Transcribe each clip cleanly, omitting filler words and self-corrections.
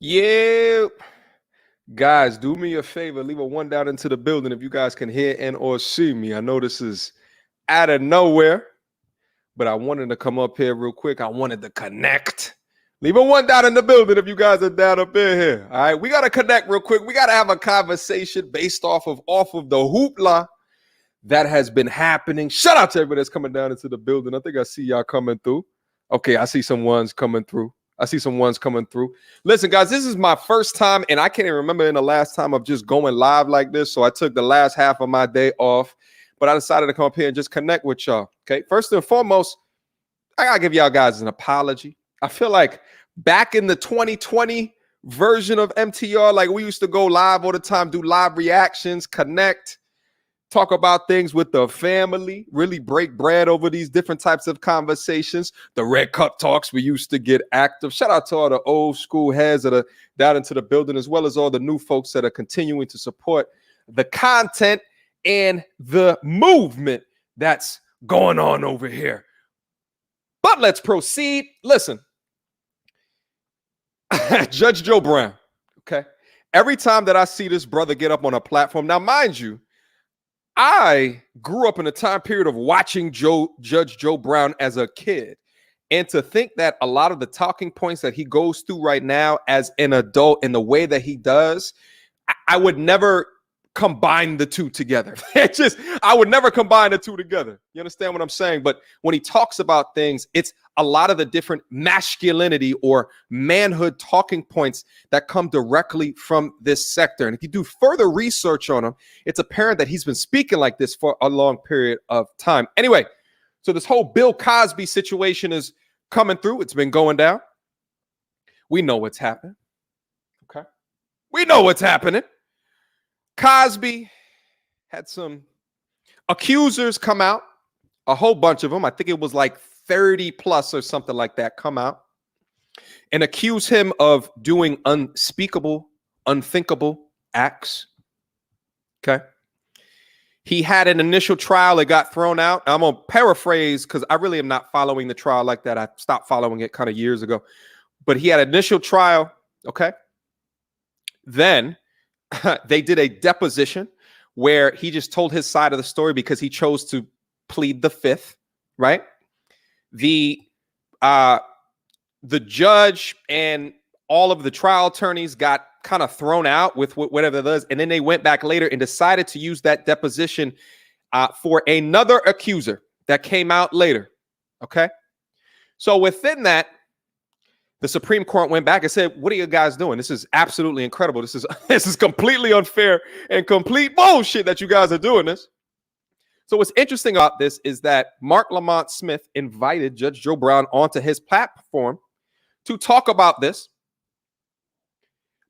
Yeah, guys, do me a favor. Leave a one down into the building if you guys can hear and or see me. I know this is out of nowhere, but I wanted to come up here real quick. I wanted to connect. Leave a one down in the building if you guys are down up in here. All right, we got to connect real quick. We got to have a conversation based off of the hoopla that has been happening. Shout out to everybody that's coming down into the building. I think I see y'all coming through. Okay, I see some ones coming through. Listen, guys, this is my first time, and I can't even remember in the last time of just going live like this. So I took the last half of my day off, but I decided to come up here and just connect with y'all. Okay, first and foremost, I gotta give y'all guys an apology. I feel like back in the 2020 version of MTR, like we used to go live all the time, do live reactions, connect, talk about things with the family, really break bread over these different types of conversations. The Red Cup talks, we used to get active. Shout out to all the old school heads that are down into the building, as well as all the new folks that are continuing to support the content and the movement that's going on over here. But let's proceed. Listen, Judge Joe Brown, okay? Every time that I see this brother get up on a platform, now mind you, I grew up in a time period of watching Judge Joe Brown as a kid. And to think that a lot of the talking points that he goes through right now as an adult in the way that he does, I would never combine the two together. I would never combine the two together. You understand what I'm saying? But when he talks about things, it's a lot of the different masculinity or manhood talking points that come directly from this sector. And if you do further research on him, it's apparent that he's been speaking like this for a long period of time. Anyway, so this whole Bill Cosby situation is coming through. It's been going down. We know what's happening. Okay. We know what's happening. Cosby had some accusers come out, a whole bunch of them. I think it was like 30 plus or something like that come out and accuse him of doing unspeakable, unthinkable acts. Okay. He had an initial trial. It got thrown out. I'm going to paraphrase because I really am not following the trial like that. I stopped following it kind of years ago. But he had an initial trial. Okay. Then they did a deposition where he just told his side of the story because he chose to plead the fifth, right? The judge and all of the trial attorneys got kind of thrown out with whatever it was, and then they went back later and decided to use that deposition for another accuser that came out later, okay? So within that, the Supreme Court went back and said, what are you guys doing? This is absolutely incredible. This is completely unfair and complete bullshit that you guys are doing this. So what's interesting about this is that Marc Lamont Smith invited Judge Joe Brown onto his platform to talk about this.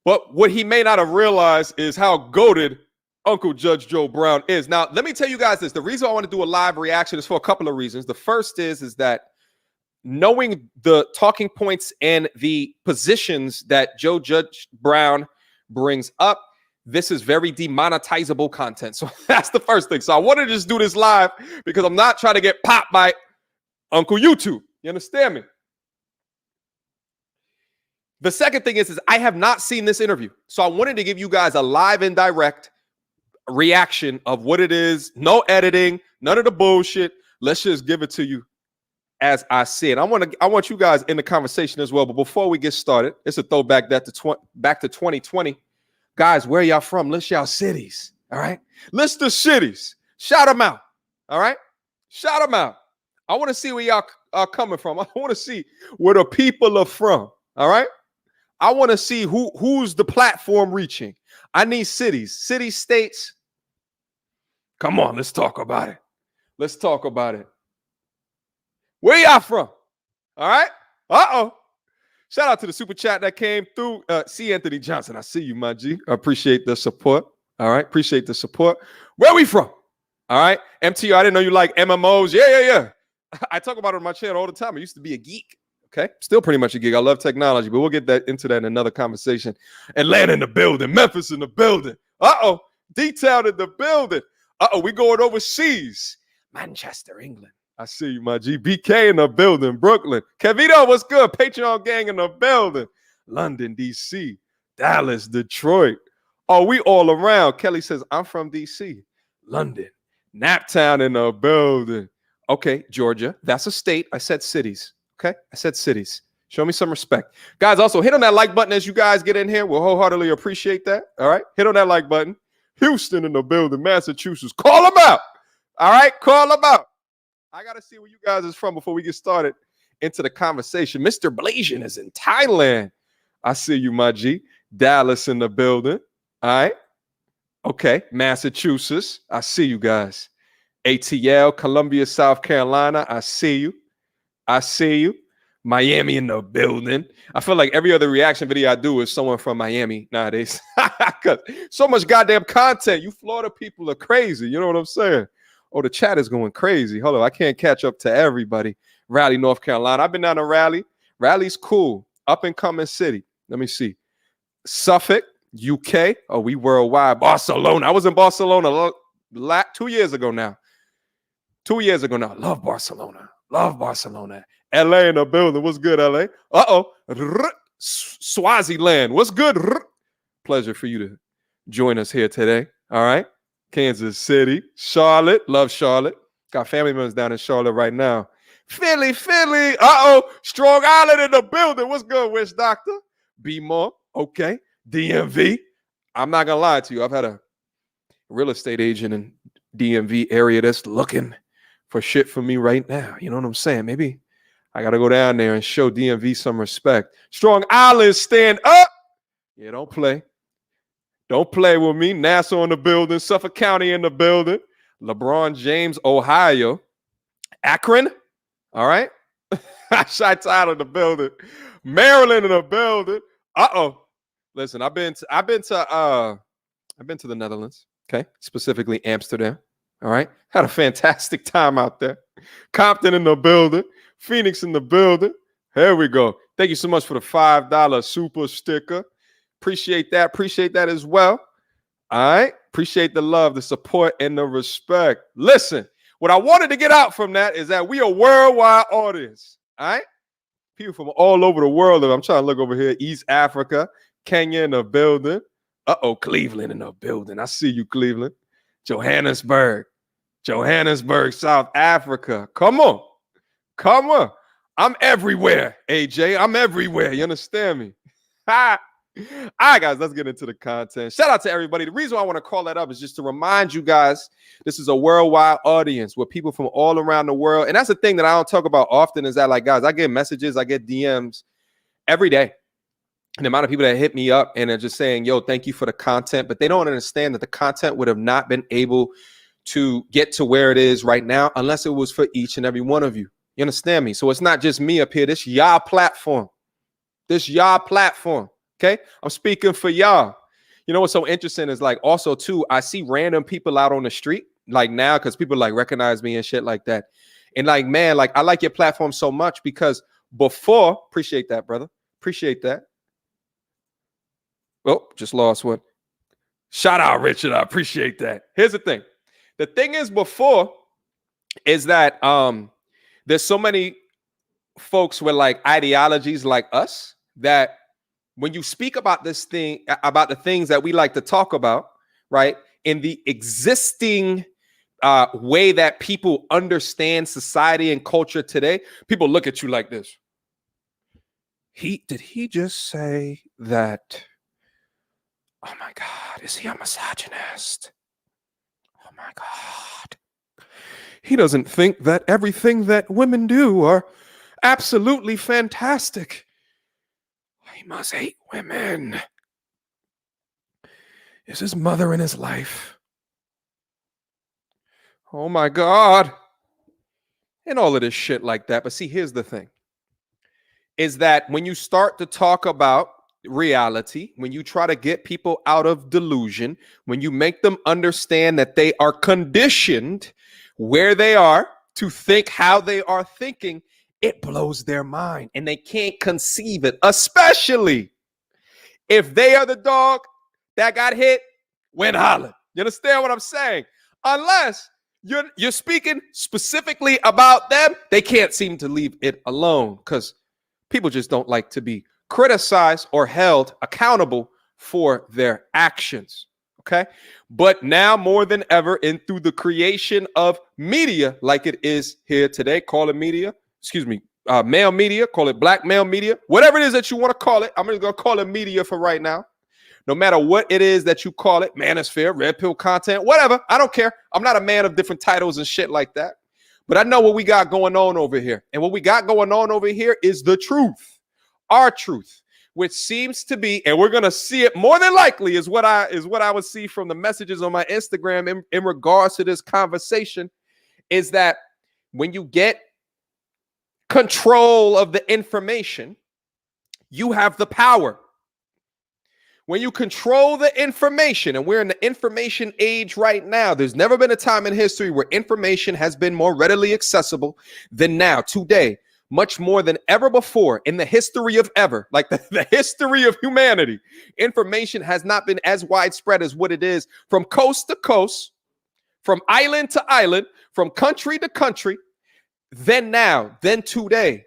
But what he may not have realized is how goated Uncle Judge Joe Brown is. Now, let me tell you guys this. The reason I want to do a live reaction is for a couple of reasons. The first is that knowing the talking points and the positions that Judge Brown brings up, this is very demonetizable content. So that's the first thing. So I want to just do this live because I'm not trying to get popped by Uncle YouTube. You understand me? The second thing is I have not seen this interview. So I wanted to give you guys a live and direct reaction of what it is. No editing, none of the bullshit. Let's just give it to you as I see it. I want you guys in the conversation as well. But before we get started, it's a throwback back to 2020. Guys, where y'all from? List y'all cities. All right. List the cities. Shout them out. All right. Shout them out. I want to see where y'all are coming from. I want to see where the people are from. All right. I want to see who's the platform reaching. I need cities, city states. Come on, let's talk about it. Let's talk about it. Where y'all from? All right. Uh-oh. Shout out to the super chat that came through. C. Anthony Johnson, I see you, my G. I appreciate the support. All right. Appreciate the support. Where we from? All right. MTR, I didn't know you like MMOs. Yeah. I talk about it on my channel all the time. I used to be a geek. Okay. Still pretty much a geek. I love technology, but we'll get into that in another conversation. Atlanta in the building. Memphis in the building. Uh-oh. D-Town in the building. Uh-oh. We going overseas. Manchester, England. I see you, my G. BK in the building. Brooklyn. Kevito, what's good? Patreon gang in the building. London, D.C. Dallas, Detroit. Oh, we all around. Kelly says, I'm from DC, London, Naptown in the building. Okay, Georgia. That's a state. I said cities. Okay, I said cities. Show me some respect. Guys, also hit on that like button as you guys get in here. We'll wholeheartedly appreciate that. All right, hit on that like button. Houston in the building, Massachusetts. Call them out. All right, call them out. I got to see where you guys is from before we get started into the conversation. Mr. Blasian is in Thailand. I see you, my G. Dallas in the building. All right. Okay. Massachusetts. I see you guys. ATL, Columbia, South Carolina. I see you. I see you. Miami in the building. I feel like every other reaction video I do is someone from Miami nowadays. Because so much goddamn content. You Florida people are crazy. You know what I'm saying? Oh, the chat is going crazy. Hold on. I can't catch up to everybody. Raleigh, North Carolina. I've been down to Raleigh. Raleigh's cool. Up and coming city. Let me see. Suffolk, UK. Oh, we worldwide. Barcelona. I was in Barcelona 2 years ago now. 2 years ago now. Love Barcelona. Love Barcelona. LA in the building. What's good, LA? Uh-oh. Swaziland. What's good? Pleasure for you to join us here today. All right. Kansas City. Charlotte. Love Charlotte. Got family members down in Charlotte right now. Philly. Uh-oh. Strong Island in the building. What's good, Wish Doctor? Be more. Okay. DMV. I'm not going to lie to you. I've had a real estate agent in DMV area that's looking for shit for me right now. You know what I'm saying? Maybe I got to go down there and show DMV some respect. Strong Island, stand up. Yeah, don't play. Don't play with me. Nassau in the building. Suffolk County in the building. LeBron James, Ohio. Akron. All right. Chi-Town in the building. Maryland in the building. Uh-oh. Listen, I've been to the Netherlands. Okay. Specifically Amsterdam. All right. Had a fantastic time out there. Compton in the building. Phoenix in the building. Here we go. Thank you so much for the $5 super sticker. Appreciate that. Appreciate that as well. All right. Appreciate the love, the support, and the respect. Listen, what I wanted to get out from that is that we are a worldwide audience. All right. People from all over the world. I'm trying to look over here. East Africa, Kenya in the building. Uh-oh, Cleveland in the building. I see you, Cleveland. Johannesburg, South Africa. Come on. Come on. I'm everywhere, AJ. I'm everywhere. You understand me? Ha. All right, guys, let's get into the content. Shout out to everybody. The reason why I want to call that up is just to remind you guys, this is a worldwide audience with people from all around the world. And that's the thing that I don't talk about often is that, like, guys, I get messages, I get DMs every day. And the amount of people that hit me up and are just saying, yo, thank you for the content. But they don't understand that the content would have not been able to get to where it is right now unless it was for each and every one of you. You understand me? So it's not just me up here. This y'all platform. Okay, I'm speaking for y'all. You know what's so interesting is, like, also too, I see random people out on the street like now because people like recognize me and shit like that. And like, man, like I like your platform so much because before, appreciate that, brother. Appreciate that. Oh, just lost one. Shout out, Richard. I appreciate that. Here's the thing. The thing is before is that there's so many folks with like ideologies like us that when you speak about this thing, about the things that we like to talk about, right, in the existing way that people understand society and culture today, people look at you like this. Did he just say that? Oh my God, is he a misogynist? Oh my God. He doesn't think that everything that women do are absolutely fantastic. He must hate women. Is his mother in his life? Oh my God. And all of this shit like that. But see, here's the thing. Is that when you start to talk about reality, when you try to get people out of delusion, when you make them understand that they are conditioned where they are to think how they are thinking, it blows their mind and they can't conceive it, especially if they are the dog that got hit when hollering. You understand what I'm saying? Unless you're speaking specifically about them, they can't seem to leave it alone because people just don't like to be criticized or held accountable for their actions. Okay. But now more than ever, and through the creation of media like it is here today, call it media, male media, call it black male media, whatever it is that you want to call it. I'm just going to call it media for right now. No matter what it is that you call it, manosphere, red pill content, whatever. I don't care. I'm not a man of different titles and shit like that. But I know what we got going on over here. And what we got going on over here is the truth, our truth, which seems to be, and we're going to see it more than likely is what I would see from the messages on my Instagram in regards to this conversation, is that when you get control of the information, you have the power. When you control the information, and we're in the information age right now, there's never been a time in history where information has been more readily accessible than now, today, much more than ever before in the history of ever, like the history of humanity. Information has not been as widespread as what it is from coast to coast, from island to island, from country to country, than now, than today.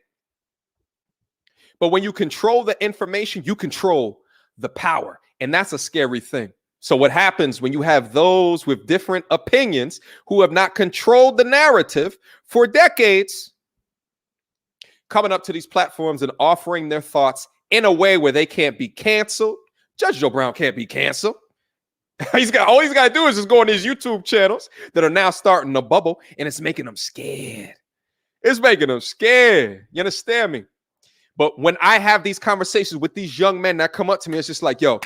But when you control the information, you control the power. And that's a scary thing. So what happens when you have those with different opinions who have not controlled the narrative for decades coming up to these platforms and offering their thoughts in a way where they can't be canceled? Judge Joe Brown can't be canceled. All he's got to do is just go on these YouTube channels that are now starting to bubble, and it's making them scared. It's making them scared. You understand me? But when I have these conversations with these young men that come up to me, it's just like, yo,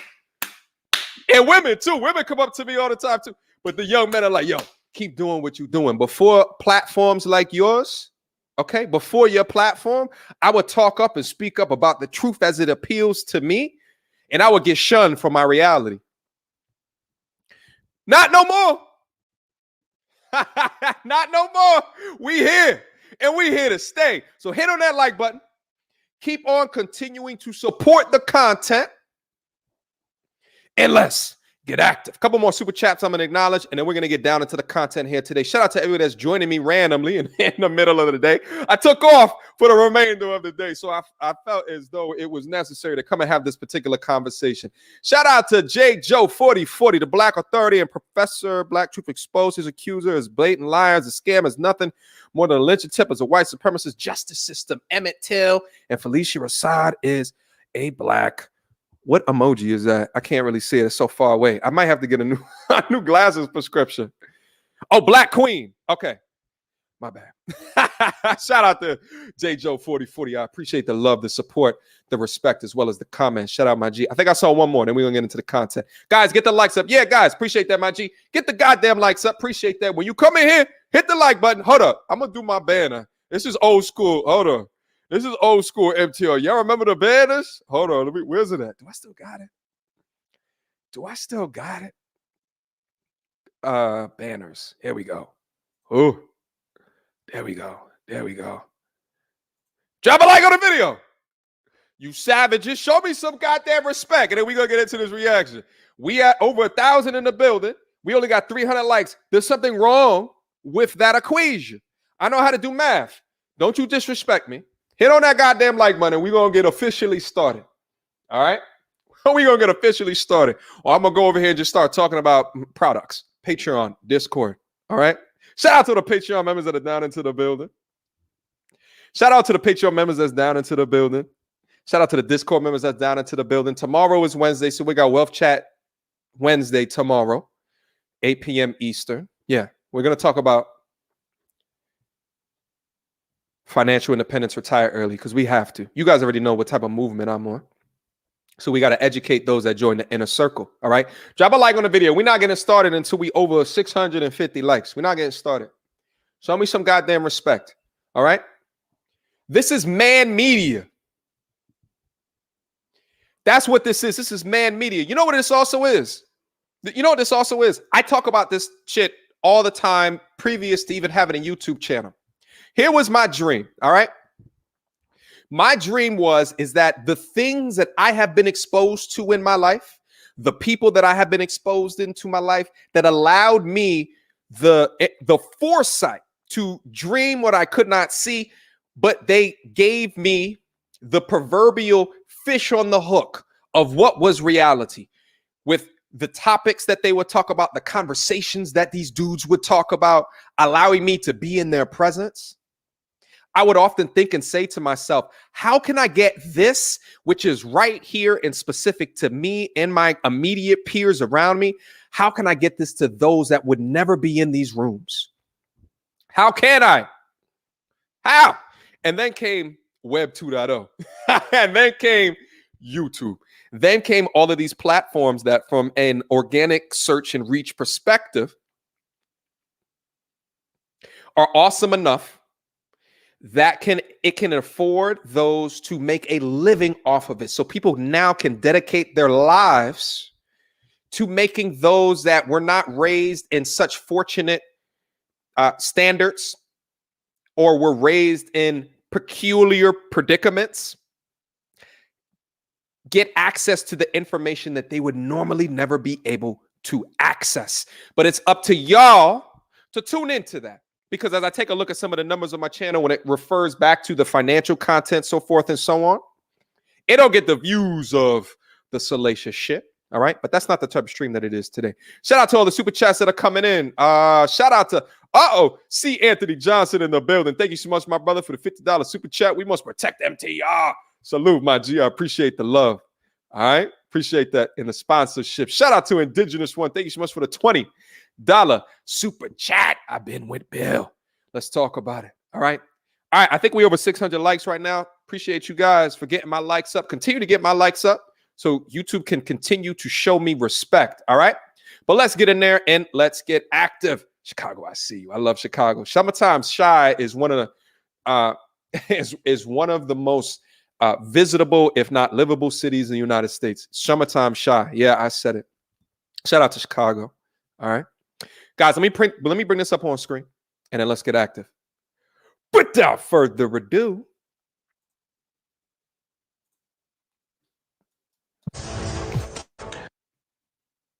and women too. Women come up to me all the time too. But the young men are like, yo, keep doing what you're doing. Before platforms like yours, okay, before your platform, I would talk up and speak up about the truth as it appeals to me, and I would get shunned for my reality. Not no more. Not no more. We here, and we here to stay. So hit on that like button. Keep on continuing to support the content, and let's get active. A couple more super chats I'm going to acknowledge, and then we're going to get down into the content here today. Shout out to everyone that's joining me randomly in the middle of the day. I took off for the remainder of the day, so I felt as though it was necessary to come and have this particular conversation. Shout out to J. Joe 4040, the Black Authority, and Professor Black Truth Exposed. His accuser is blatant liars. The scam is nothing more than a lynch attempt as a white supremacist justice system. Emmett Till and Felicia Rashad is a black. What emoji is that? I can't really see it. It's so far away. I might have to get a new glasses prescription. Oh, Black Queen. Okay. My bad. Shout out to J. Joe 4040. I appreciate the love, the support, the respect, as well as the comments. Shout out my G. I think I saw one more, then we're going to get into the content. Guys, get the likes up. Yeah, guys, appreciate that, my G. Get the goddamn likes up. Appreciate that. When you come in here, hit the like button. Hold up. I'm going to do my banner. This is old school. Hold on. This is old school MTR. Y'all remember the banners? Hold on. Where's it at? Do I still got it? Banners. Here we go. Oh, there we go. Drop a like on the video. You savages, show me some goddamn respect. And then we're going to get into this reaction. We at over 1,000 in the building. We only got 300 likes. There's something wrong with that equation. I know how to do math. Don't you disrespect me. Hit on that goddamn like button. We're going to get officially started. All right? We're going to get officially started. Or I'm going to go over here and just start talking about products. Patreon, Discord. All right? Shout out to the Patreon members that are down into the building. Shout out to the Patreon members that's down into the building. Shout out to the Discord members that's down into the building. Tomorrow is Wednesday, so we got Wealth Chat Wednesday tomorrow, 8 p.m. Eastern. Yeah, we're going to talk about financial independence, retire early, because we have to. You guys already know what type of movement I'm on. So we got to educate those that join the inner circle. All right. Drop a like on the video. We're not getting started until we over 650 likes. We're not getting started. Show me some goddamn respect. All right. This is man media. That's what this is. This is man media. You know what this also is? I talk about this shit all the time previous to even having a YouTube channel. Here was my dream. All right. My dream is that the things that I have been exposed to in my life, the people that I have been exposed into my life that allowed me the foresight to dream what I could not see, but they gave me the proverbial fish on the hook of what was reality. with the topics that they would talk about, the conversations that these dudes would talk about, allowing me to be in their presence, I would often think and say to myself, how can I get this, which is right here and specific to me and my immediate peers around me? How can I get this to those that would never be in these rooms? How can I? How? And then came Web 2.0. And then came YouTube. Then came all of these platforms that, from an organic search and reach perspective, are awesome enough that it can afford those to make a living off of it. So people now can dedicate their lives to making those that were not raised in such fortunate standards, or were raised in peculiar predicaments, get access to the information that they would normally never be able to access. But it's up to y'all to tune into that. Because as I take a look at some of the numbers on my channel, when it refers back to the financial content, so forth and so on, it don't get the views of the salacious shit. All right. But that's not the type of stream that it is today. Shout out to all the super chats that are coming in. Shout out to C. Anthony Johnson in the building. Thank you so much, my brother, for the $50 super chat. We must protect MTR. Salute, my G. I appreciate the love. All right. Appreciate that in the sponsorship. Shout out to Indigenous One. Thank you so much for the $20 super chat. I've been with Bill. Let's talk about it. All right. All right. I think we over 600 likes right now. Appreciate you guys for getting my likes up. Continue to get my likes up so YouTube can continue to show me respect. All right. But let's get in there and let's get active. Chicago, I see you. I love Chicago. Summertime Shy is one of the is one of the most visitable, if not livable, cities in the United States. Summertime Shy. Yeah, I said it. Shout out to Chicago. All right. Guys, let me bring this up on screen and then let's get active. Without further ado,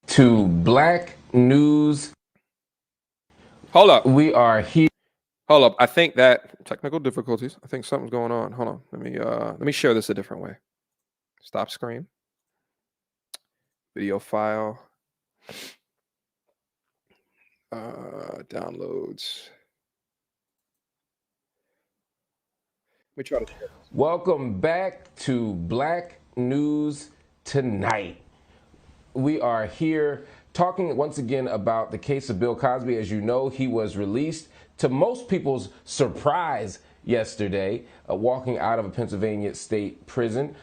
to Black News. Hold up. We are here. Hold up. I think that technical difficulties. I think something's going on. Hold on. Let me share this a different way. Stop screen. Video file. Downloads. Let me try to. Welcome back to Black News Tonight. We are here talking once again about the case of Bill Cosby. As you know, he was released to most people's surprise yesterday, walking out of a Pennsylvania state prison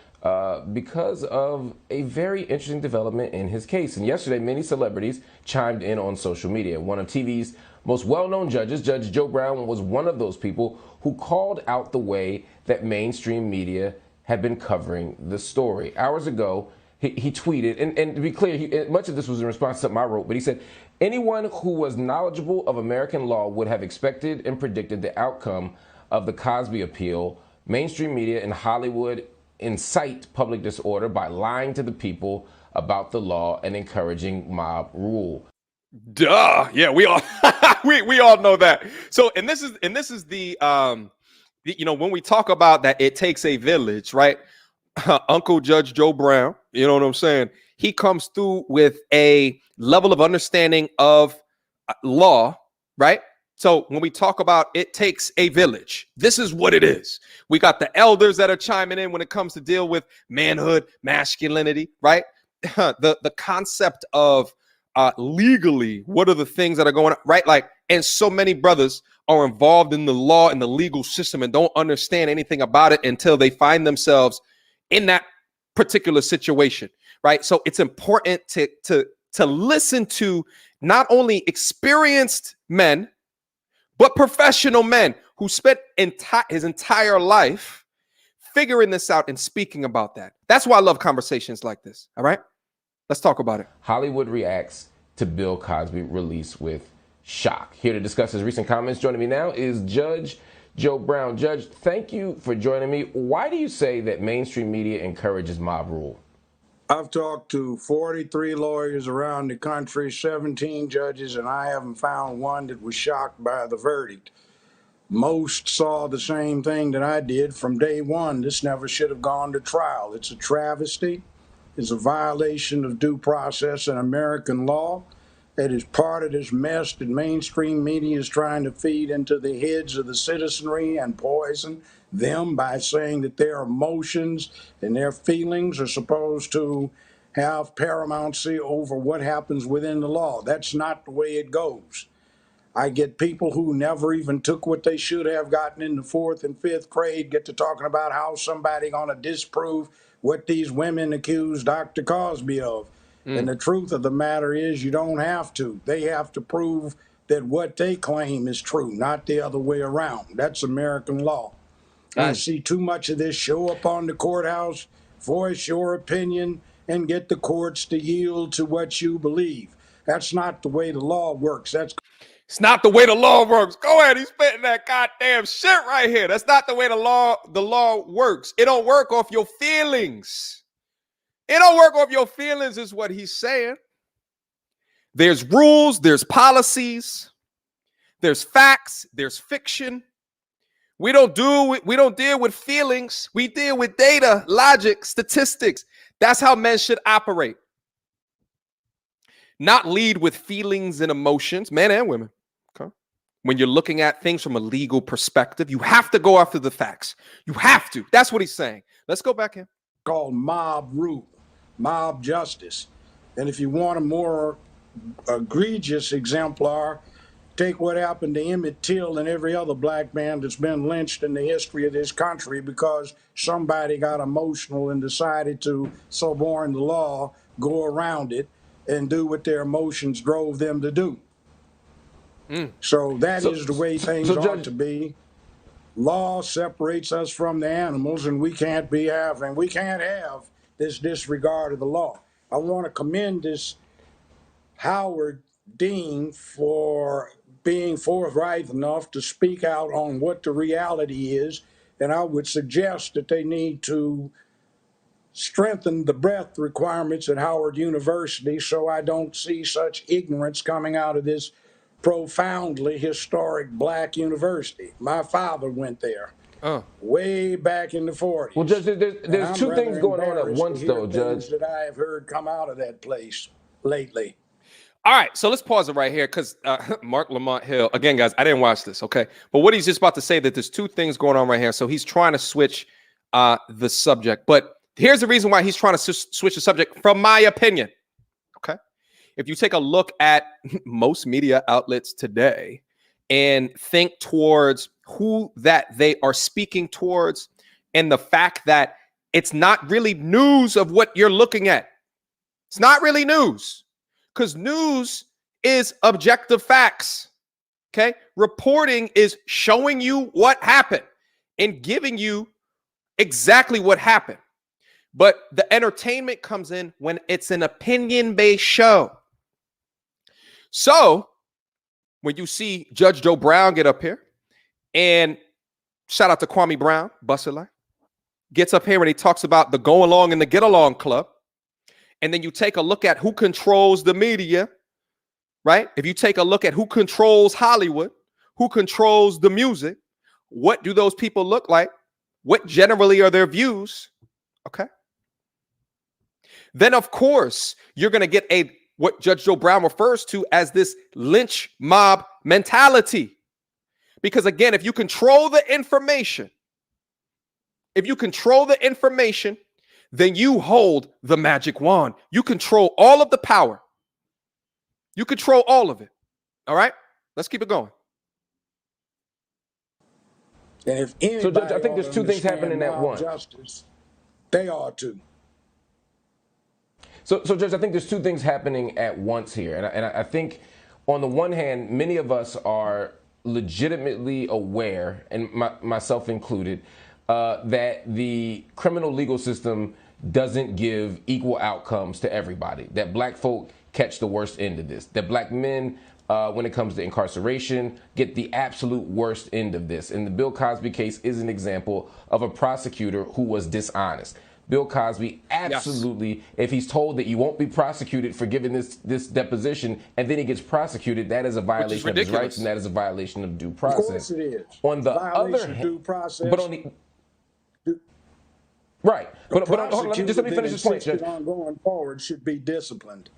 because of a very interesting development in his case. And yesterday, many celebrities chimed in on social media. One of TV's most well-known judges, Judge Joe Brown, was one of those people who called out the way that mainstream media had been covering the story. Hours ago, he tweeted, and to be clear, much of this was in response to something I wrote, but he said, anyone who was knowledgeable of American law would have expected and predicted the outcome of the Cosby appeal. Mainstream media in Hollywood incite public disorder by lying to the people about the law and encouraging mob rule. Duh. Yeah, we all we all know that. So, and this is the when we talk about that, it takes a village, right? Uncle Judge Joe Brown, you know what I'm saying? He comes through with a level of understanding of law, right? So when we talk about it takes a village, this is what it is. We got the elders that are chiming in when it comes to deal with manhood, masculinity, right? The concept of legally, what are the things that are going on, right? Like, and so many brothers are involved in the law and the legal system and don't understand anything about it until they find themselves in that particular situation, right? So it's important to listen to not only experienced men, but professional men who spent his entire life figuring this out and speaking about that. That's why I love conversations like this. All right, let's talk about it. Hollywood reacts to Bill Cosby release with shock. Here to discuss his recent comments, joining me now is Judge Joe Brown. Judge, thank you for joining me. Why do you say that mainstream media encourages mob rule? I've talked to 43 lawyers around the country, 17 judges, and I haven't found one that was shocked by the verdict. Most saw the same thing that I did from day one. This never should have gone to trial. It's a travesty. is a violation of due process and American law. It is part of this mess that mainstream media is trying to feed into the heads of the citizenry and poison them by saying that their emotions and their feelings are supposed to have paramountcy over what happens within the law. That's not the way it goes. I get people who never even took what they should have gotten in the fourth and fifth grade get to talking about how somebody going to disprove what these women accuse Dr. Cosby of. And the truth of the matter is you don't have to. They have to prove that what they claim is true, not the other way around. That's American law. I see too much of this show up on the courthouse, voice your opinion, and get the courts to yield to what you believe. That's not the way the law works. It's not the way the law works. Go ahead, he's spitting that goddamn shit right here. That's not the way the law works. It don't work off your feelings. It don't work off your feelings is what he's saying. There's rules, there's policies, there's facts, there's fiction. We don't deal with feelings. We deal with data, logic, statistics. That's how men should operate. Not lead with feelings and emotions, men and women. Okay. When you're looking at things from a legal perspective, you have to go after the facts. You have to. That's what he's saying. Let's go back in. Called mob rule, mob justice. And if you want a more egregious exemplar, take what happened to Emmett Till and every other black man that's been lynched in the history of this country because somebody got emotional and decided to suborn the law, go around it, and do what their emotions drove them to do. So that is the way things ought to be. Law separates us from the animals, and we can't have this disregard of the law. I want to commend this Howard Dean for being forthright enough to speak out on what the reality is, and I would suggest that they need to strengthen the breadth requirements at Howard University so I don't see such ignorance coming out of this profoundly historic black university. My father went there way back in the 40s. Well, Judge, there's two things going on at once, though, Judge. That I have heard come out of that place lately. All right, so let's pause it right here because Marc Lamont Hill, again, guys, I didn't watch this, okay? But what he's just about to say that there's two things going on right here. So he's trying to switch the subject. But here's the reason why he's trying to switch the subject, from my opinion, okay? If you take a look at most media outlets today and think towards who that they are speaking towards and the fact that it's not really news of what you're looking at. It's not really news. Because news is objective facts, okay? Reporting is showing you what happened and giving you exactly what happened. But the entertainment comes in when it's an opinion-based show. So when you see Judge Joe Brown get up here, and shout out to Kwame Brown, Bustler, gets up here and he talks about the Go Along and the Get Along Club, and then you take a look at who controls the media, right? If you take a look at who controls Hollywood, who controls the music, what do those people look like? What generally are their views? Okay. Then, of course, you're going to get what Judge Joe Brown refers to as this lynch mob mentality. Because, again, if you control the information, then you hold the magic wand. You control all of the power. You control all of it. All right? Let's keep it going. And if so, Judge, I think there's two things happening at once. Justice, they are too. So, Judge, I think there's two things happening at once here. And I think, on the one hand, many of us are legitimately aware, and myself included, that the criminal legal system doesn't give equal outcomes to everybody, that black folk catch the worst end of this, that black men, when it comes to incarceration, get the absolute worst end of this. And the Bill Cosby case is an example of a prosecutor who was dishonest. Bill Cosby, absolutely, yes. If he's told that you won't be prosecuted for giving this deposition, and then he gets prosecuted, that is a violation of his rights, and that is a violation of due process. Of course it is. On the other hand, due process. But on the Right. A But hold on, let me prosecutor finish that this point, Judge. insisted on going forward should be disciplined.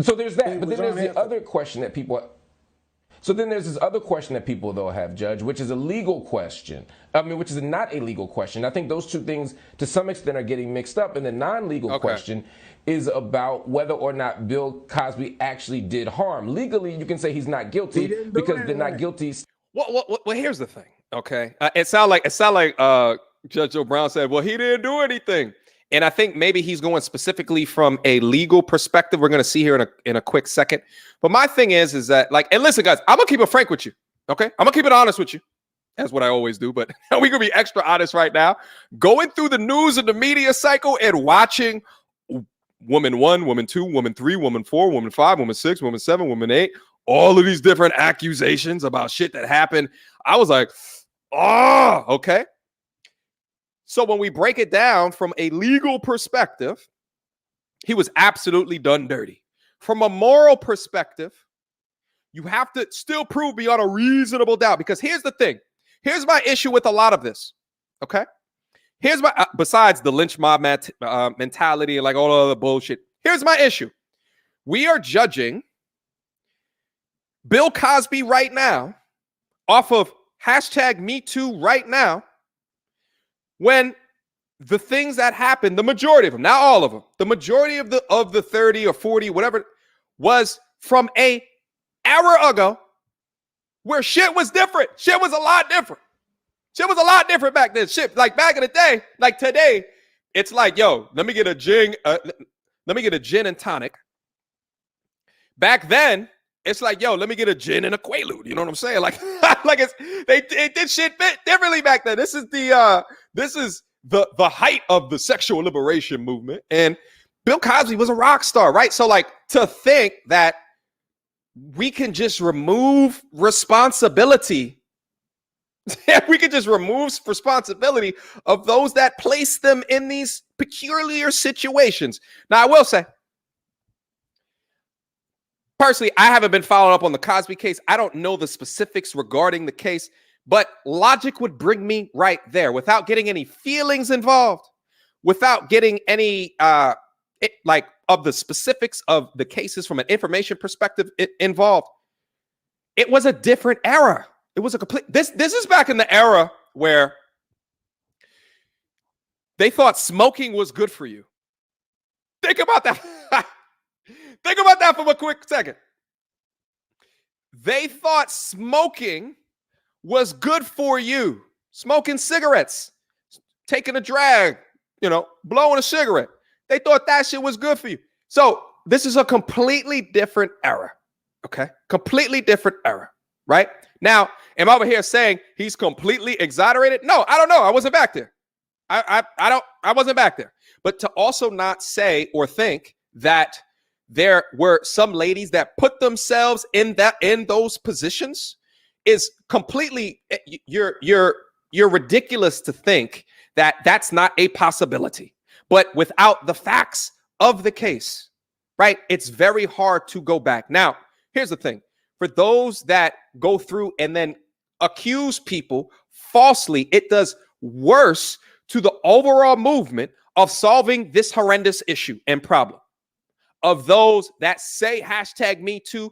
So there's that. It But was then there's the unethical. other question that people. So then there's this other question that people though have, Judge, which is a legal question. I mean, which is not a legal question. I think those two things to some extent are getting mixed up. And the non-legal question is about whether or not Bill Cosby actually did harm. Legally, you can say he's not guilty He didn't do because they're not anything. guilty. Well, here's the thing. Okay, it sound like Judge Joe Brown said, well, he didn't do anything. And I think maybe he's going specifically from a legal perspective. We're going to see here in a quick second. But my thing is that, like, and listen, guys, I'm going to keep it frank with you. Okay. I'm going to keep it honest with you. That's what I always do. But we're going to be extra honest right now. Going through the news and the media cycle and watching woman 1, woman 2, woman 3, woman 4, woman 5, woman 6, woman 7, woman 8, all of these different accusations about shit that happened. I was like, oh, okay. So when we break it down from a legal perspective, he was absolutely done dirty. From a moral perspective, you have to still prove beyond a reasonable doubt. Because here's the thing. Here's my issue with a lot of this. Okay. Here's my, besides the lynch mob mentality and like all other bullshit. Here's my issue. We are judging Bill Cosby right now off of #MeToo right now, when the things that happened, the majority of them, not all of them, the majority of the 30 or 40, whatever, was from a era ago where shit was different. Shit was a lot different. Shit was a lot different back then. Shit, like back in the day, like today, it's like, yo, let me get a gin and tonic. Back then, it's like, yo, let me get a gin and a Quaalude. You know what I'm saying? Like, they did shit differently back then. This is the height of the sexual liberation movement. And Bill Cosby was a rock star, right? So, like, to think that we can just remove responsibility, we could just remove responsibility of those that place them in these peculiar situations. Now, I will say, personally, I haven't been following up on the Cosby case. I don't know the specifics regarding the case, but logic would bring me right there without getting any feelings involved, without getting any of the specifics of the cases from an information perspective involved. It was a different era. It was a complete. This is back in the era where they thought smoking was good for you. Think about that. Think about that for a quick second. They thought smoking was good for you. Smoking cigarettes, taking a drag, blowing a cigarette. They thought that shit was good for you. So this is a completely different era. Okay? Completely different era. Right? Now, am I over here saying he's completely exonerated? No, I don't know. I wasn't back there. I wasn't back there. But to also not say or think that there were some ladies that put themselves in those positions is completely, you're ridiculous to think that that's not a possibility. But without the facts of the case, right, it's very hard to go back. Now, here's the thing. For those that go through and then accuse people falsely, it does worse to the overall movement of solving this horrendous issue and problem. Of those that say #MeToo,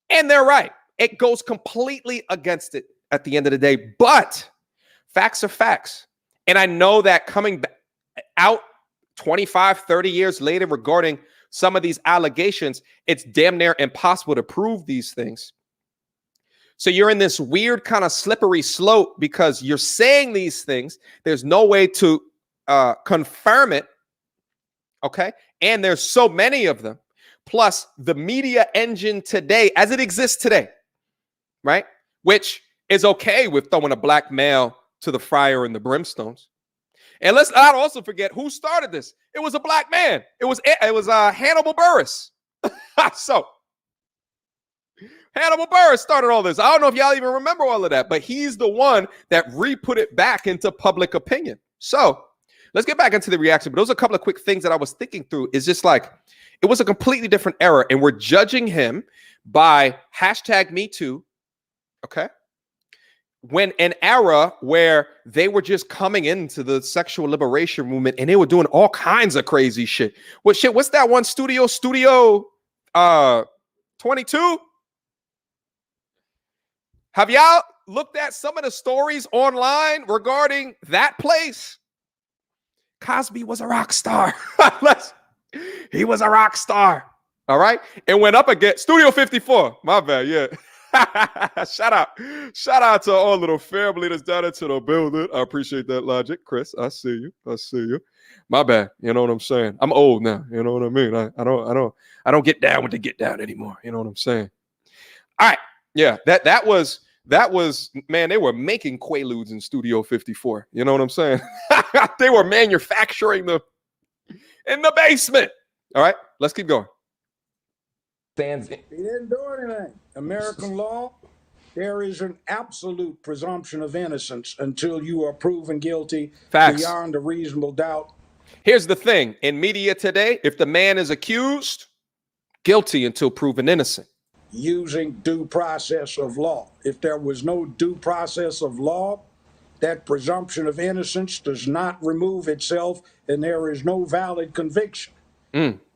and they're right. It goes completely against it at the end of the day. But facts are facts. And I know that coming out 25, 30 years later regarding some of these allegations, it's damn near impossible to prove these things. So you're in this weird kind of slippery slope because you're saying these things. There's no way to confirm it. Okay. And there's so many of them. Plus the media engine today, as it exists today, right? Which is okay with throwing a black male to the fire and the brimstones. And let's not also forget who started this. It was a black man. It was Hannibal Buress. So Hannibal Buress started all this. I don't know if y'all even remember all of that, but he's the one that re-put it back into public opinion. So let's get back into the reaction. But those are a couple of quick things that I was thinking through. It's just like, it was a completely different era. And we're judging him by #MeToo. Okay. when an era where they were just coming into the sexual liberation movement and they were doing all kinds of crazy shit. What's that one Studio 22? Have y'all looked at some of the stories online regarding that place? Cosby was a rock star. He was a rock star. All right. And went up against Studio 54. My bad. Yeah. Shout out to all of the family that's down into the building. I appreciate that logic, Chris. I see you. My bad. You know what I'm saying? I'm old now. You know what I mean? I don't get down with the get down anymore. You know what I'm saying? All right. Yeah. That was man. They were making Quaaludes in Studio 54. You know what I'm saying? They were manufacturing them in the basement. All right. Let's keep going. He didn't do anything. American law, there is an absolute presumption of innocence until you are proven guilty. Facts. Beyond a reasonable doubt. Here's the thing. In media today, if the man is accused, guilty until proven innocent. Using due process of law. If there was no due process of law, that presumption of innocence does not remove itself, and there is no valid conviction.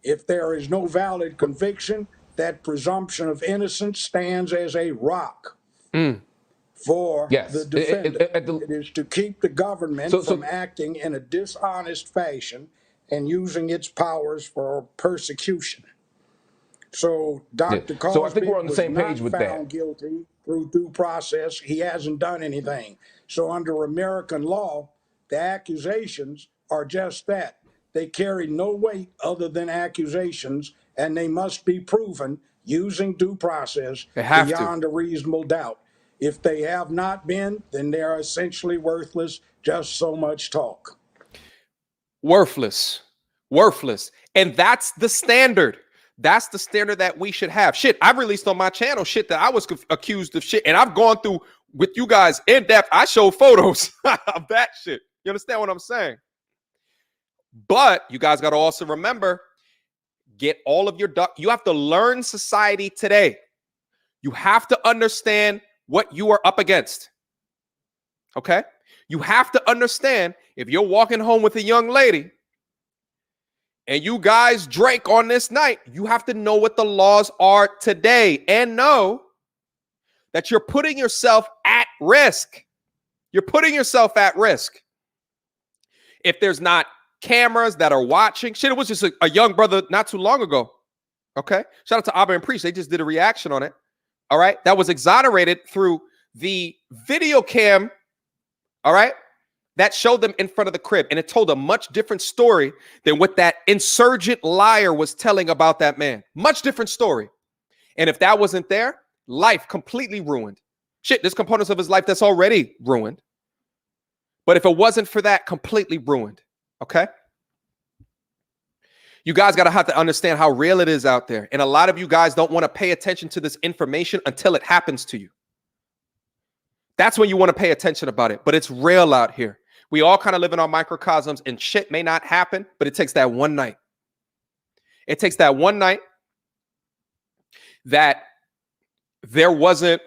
If there is no valid conviction, that presumption of innocence stands as a rock for the defendant. It is to keep the government from acting in a dishonest fashion and using its powers for persecution. So Dr. Cosby I think we're on the same page with that. Found guilty through due process. He hasn't done anything. So under American law, the accusations are just that. They carry no weight other than accusations, and they must be proven using due process beyond a reasonable doubt. If they have not been, then they are essentially worthless, just so much talk. Worthless. And that's the standard. That's the standard that we should have. Shit, I've released on my channel shit that I was accused of shit, and I've gone through with you guys in depth. I show photos of that shit. You understand what I'm saying? But you guys got to also remember, get all of your duck. You have to learn society today. You have to understand what you are up against. Okay? You have to understand if you're walking home with a young lady and you guys drank on this night, you have to know what the laws are today and know that you're putting yourself at risk. You're putting yourself at risk. If there's not cameras that are watching. Shit, it was just a young brother not too long ago. Okay. Shout out to Abba and Priest. They just did a reaction on it. All right. That was exonerated through the video cam. All right. That showed them in front of the crib. And it told a much different story than what that insurgent liar was telling about that man. Much different story. And if that wasn't there, life completely ruined. Shit, there's components of his life that's already ruined. But if it wasn't for that, completely ruined. Okay. You guys got to have to understand how real it is out there. And a lot of you guys don't want to pay attention to this information until it happens to you. That's when you want to pay attention about it. But it's real out here. We all kind of live in our microcosms and shit may not happen, but it takes that one night. It takes that one night that there wasn't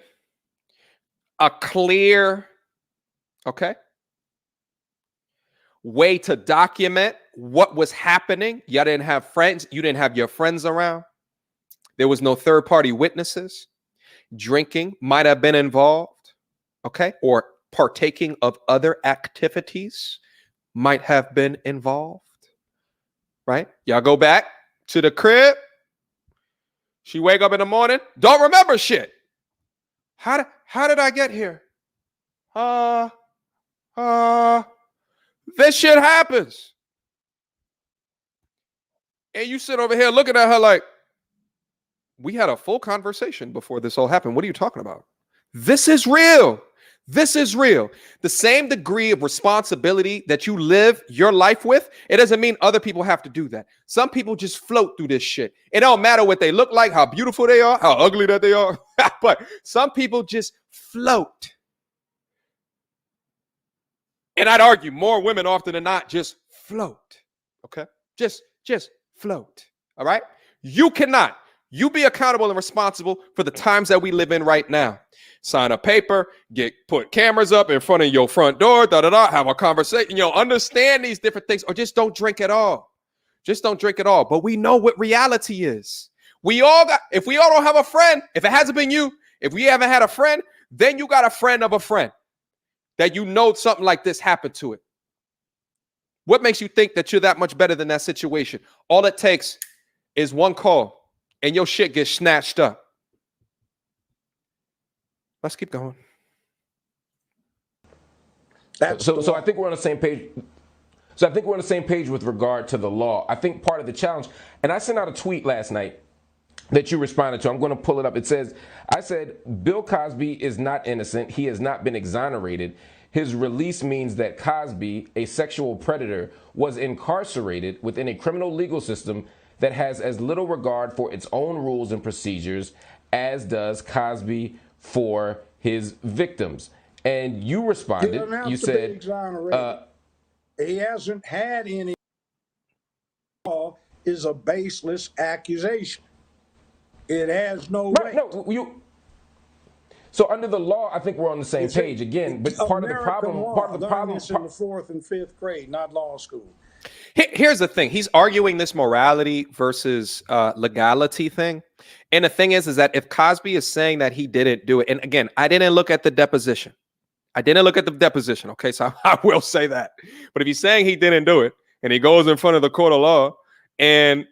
a clear, okay, way to document what was happening. You didn't have friends. You didn't have your friends around. There was no third-party witnesses. Drinking might have been involved, okay? Or partaking of other activities might have been involved, right? Y'all go back to the crib. She wake up in the morning, don't remember shit. How did I get here? This shit happens. And you sit over here looking at her like, we had a full conversation before this all happened. What are you talking about? This is real. This is real. The same degree of responsibility that you live your life with, it doesn't mean other people have to do that. Some people just float through this shit. It don't matter what they look like, how beautiful they are, how ugly that they are. But some people just float. And I'd argue more women often than not just float. Okay? Just float. All right? You cannot. You be accountable and responsible for the times that we live in right now. Sign a paper, put cameras up in front of your front door, have a conversation, understand these different things, or just don't drink at all. Just don't drink at all. But we know what reality is. If we all don't have a friend, if it hasn't been you, if we haven't had a friend, then you got a friend of a friend that something like this happened to it. What makes you think that you're that much better than that situation? All it takes is one call and your shit gets snatched up. Let's keep going. So I think we're on the same page. So I think we're on the same page with regard to the law. I think part of the challenge, and I sent out a tweet last night that you responded to. I'm going to pull it up. It says, I said, Bill Cosby is not innocent. He has not been exonerated. His release means that Cosby, a sexual predator, was incarcerated within a criminal legal system that has as little regard for its own rules and procedures as does Cosby for his victims. And you responded, you said, he hasn't had any. Law is a baseless accusation. It has no weight. So under the law, I think we're on the same page again. But part of the problem, This in the 4th and 5th grade, not law school. Here's the thing. He's arguing this morality versus legality thing. And the thing is that if Cosby is saying that he didn't do it, and again, I didn't look at the deposition. Okay, so I will say that. But if he's saying he didn't do it, and he goes in front of the court of law, and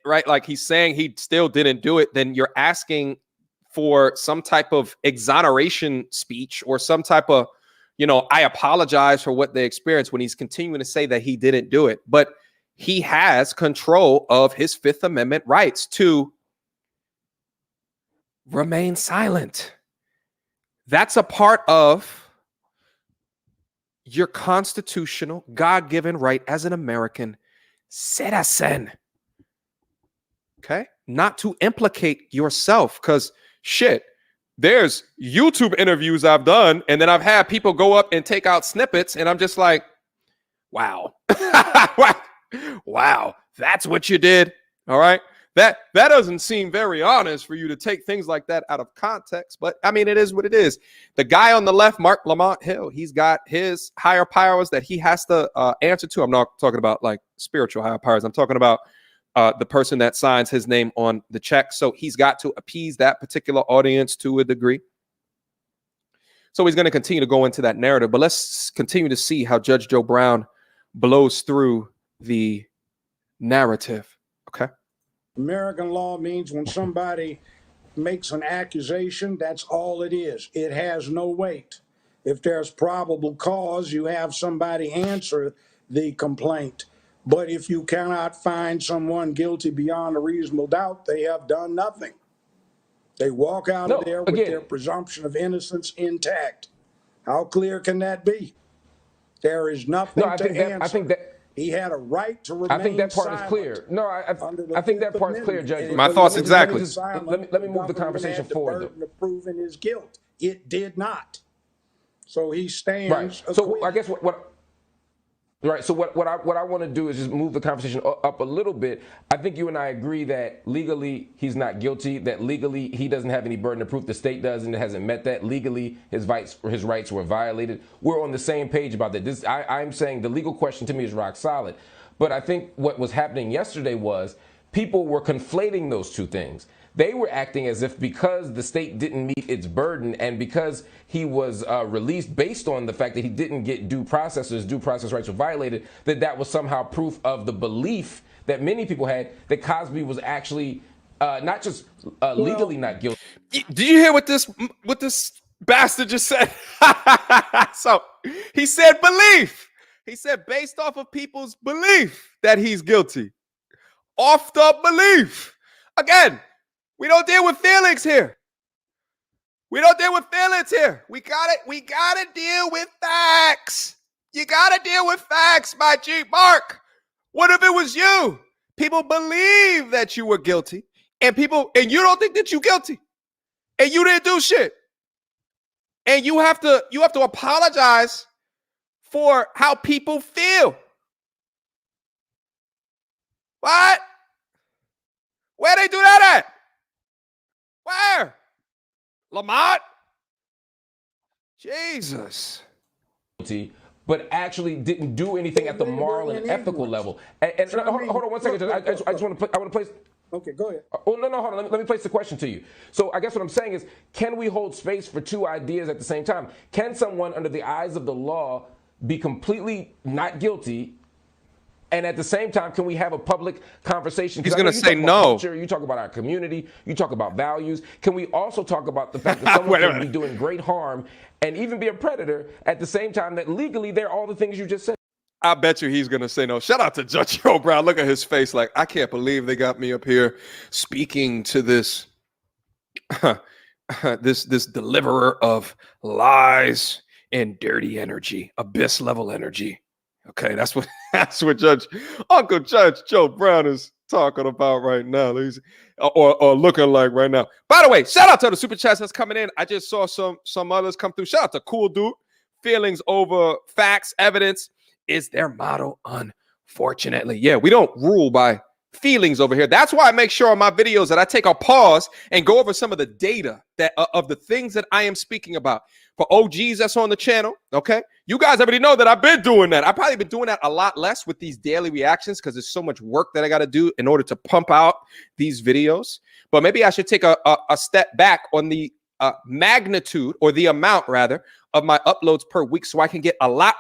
like he's saying he still didn't do it, then you're asking for some type of exoneration speech or some type of, I apologize for what they experienced, when he's continuing to say that he didn't do it. But he has control of his Fifth Amendment rights to remain silent. That's a part of your constitutional, God-given right as an American citizen. Okay? Not to implicate yourself, because shit, there's YouTube interviews I've done, and then I've had people go up and take out snippets, and I'm just like, wow. Wow, that's what you did. All right. That doesn't seem very honest for you to take things like that out of context, but I mean, it is what it is. The guy on the left, Marc Lamont Hill, he's got his higher powers that he has to answer to. I'm not talking about like spiritual higher powers. I'm talking about the person that signs his name on the check. So he's got to appease that particular audience to a degree. So he's going to continue to go into that narrative, but let's continue to see how Judge Joe Brown blows through the narrative. Okay. American law means when somebody makes an accusation, that's all it is. It has no weight. If there's probable cause, you have somebody answer the complaint. But if you cannot find someone guilty beyond a reasonable doubt, they have done nothing. They walk out of there with their presumption of innocence intact. How clear can that be? There is nothing to answer. I think that he had a right to remain silent. I think that part is clear. No, I think that part is clear, Judge. My thoughts exactly. Let me move the conversation forward. The burden of proving his guilt. It did not. So he stands. Right. So I guess what I want to do is just move the conversation up a little bit. I think you and I agree that legally he's not guilty, that legally he doesn't have any burden of proof. The state does, and it hasn't met that. Legally, his rights were violated. We're on the same page about that. I'm saying the legal question to me is rock solid. But I think what was happening yesterday was people were conflating those two things. They were acting as if because the state didn't meet its burden and because he was released based on the fact that he didn't get due process, his due process rights were violated, that was somehow proof of the belief that many people had that Cosby was actually not just legally not guilty. Did you hear what this bastard just said? So he said belief. He said based off of people's belief that he's guilty. Off the belief. Again, we don't deal with feelings here. We got to deal with facts. You got to deal with facts, my G. Marc. What if it was you? People believe that you were guilty, and you don't think that you're guilty, and you didn't do shit. And you have to apologize for how people feel. What? Where they do that at? Where? Lamont? Jesus. But actually didn't do anything at the moral and ethical level. And hold on 1 second. I just want to place. Okay, go ahead. Oh, no, hold on. Let me place the question to you. So I guess what I'm saying is, can we hold space for two ideas at the same time? Can someone, under the eyes of the law, be completely not guilty, and at the same time, can we have a public conversation? He's going to say no. Culture, you talk about our community, you talk about values. Can we also talk about the fact that someone can be doing great harm and even be a predator at the same time that legally they're all the things you just said? I bet you he's going to say no. Shout out to Judge Joe Brown. Look at his face like, I can't believe they got me up here speaking to this, this deliverer of lies and dirty energy, abyss level energy. Okay, that's what Uncle Judge Joe Brown is talking about right now. Or looking like right now. By the way, shout out to the super chats that's coming in. I just saw some others come through. Shout out to Cool Dude. Feelings over facts, evidence is their motto, unfortunately. Yeah, we don't rule by feelings over here. That's why I make sure on my videos that I take a pause and go over some of the data that of the things that I am speaking about. For OGs that's on the channel, okay? You guys already know that I've been doing that. I've probably been doing that a lot less with these daily reactions because there's so much work that I got to do in order to pump out these videos. But maybe I should take a step back on the magnitude, or the amount rather, of my uploads per week so I can get a lot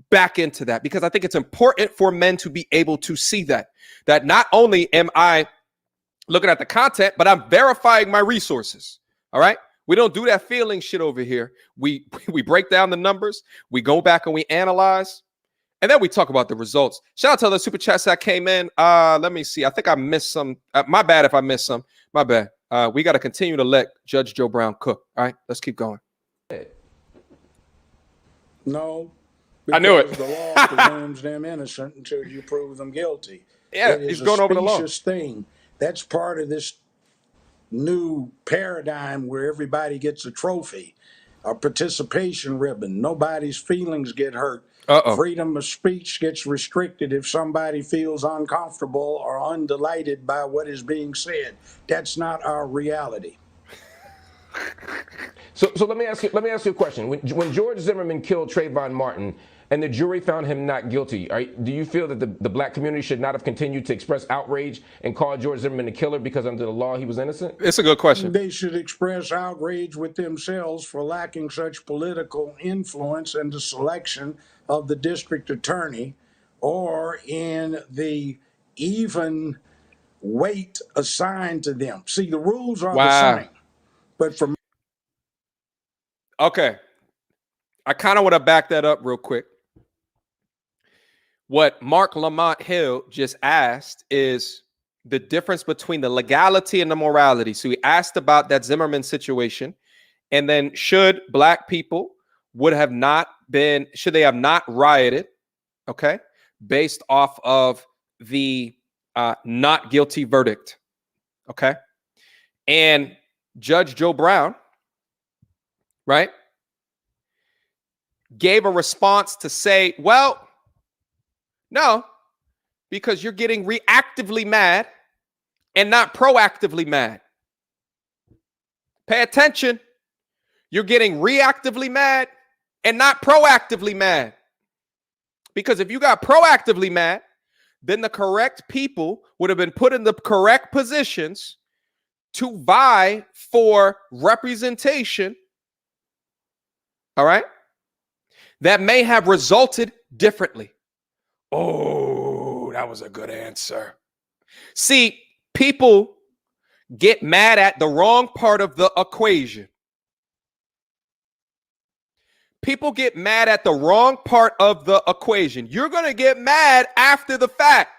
back into that, because I think it's important for men to be able to see that not only am I looking at the content, but I'm verifying my resources. All right. We don't do that feeling shit over here. We break down the numbers, we go back and we analyze, and then we talk about the results. Shout out to the super chats that came in. Let me see. I think I missed some. My bad if I missed some. My bad. We got to continue to let Judge Joe Brown cook. All right, let's keep going. No. I knew it. The law presumes them innocent until you prove them guilty. Yeah, he's going over the law. It's a specious thing. That's part of this new paradigm where everybody gets a trophy, a participation ribbon. Nobody's feelings get hurt. Freedom of speech gets restricted if somebody feels uncomfortable or undelighted by what is being said. That's not our reality. So let me ask you a question. When George Zimmerman killed Trayvon Martin and the jury found him not guilty, do you feel that the black community should not have continued to express outrage and call George Zimmerman a killer because under the law he was innocent? It's a good question. They should express outrage with themselves for lacking such political influence in the selection of the district attorney or in the even weight assigned to them. See, the rules are the same. But for okay, I kind of want to back that up real quick. What Marc Lamont Hill just asked is the difference between the legality and the morality. So he asked about that Zimmerman situation, and then should black people should they have not rioted, okay, based off of the not guilty verdict, okay? And Judge Joe Brown, right, gave a response to say, well, no, because you're getting reactively mad and not proactively mad. Pay attention. You're getting reactively mad and not proactively mad. Because if you got proactively mad, then the correct people would have been put in the correct positions to vie for representation, all right, that may have resulted differently. Oh, that was a good answer. See, people get mad at the wrong part of the equation. People get mad at the wrong part of the equation. You're going to get mad after the fact.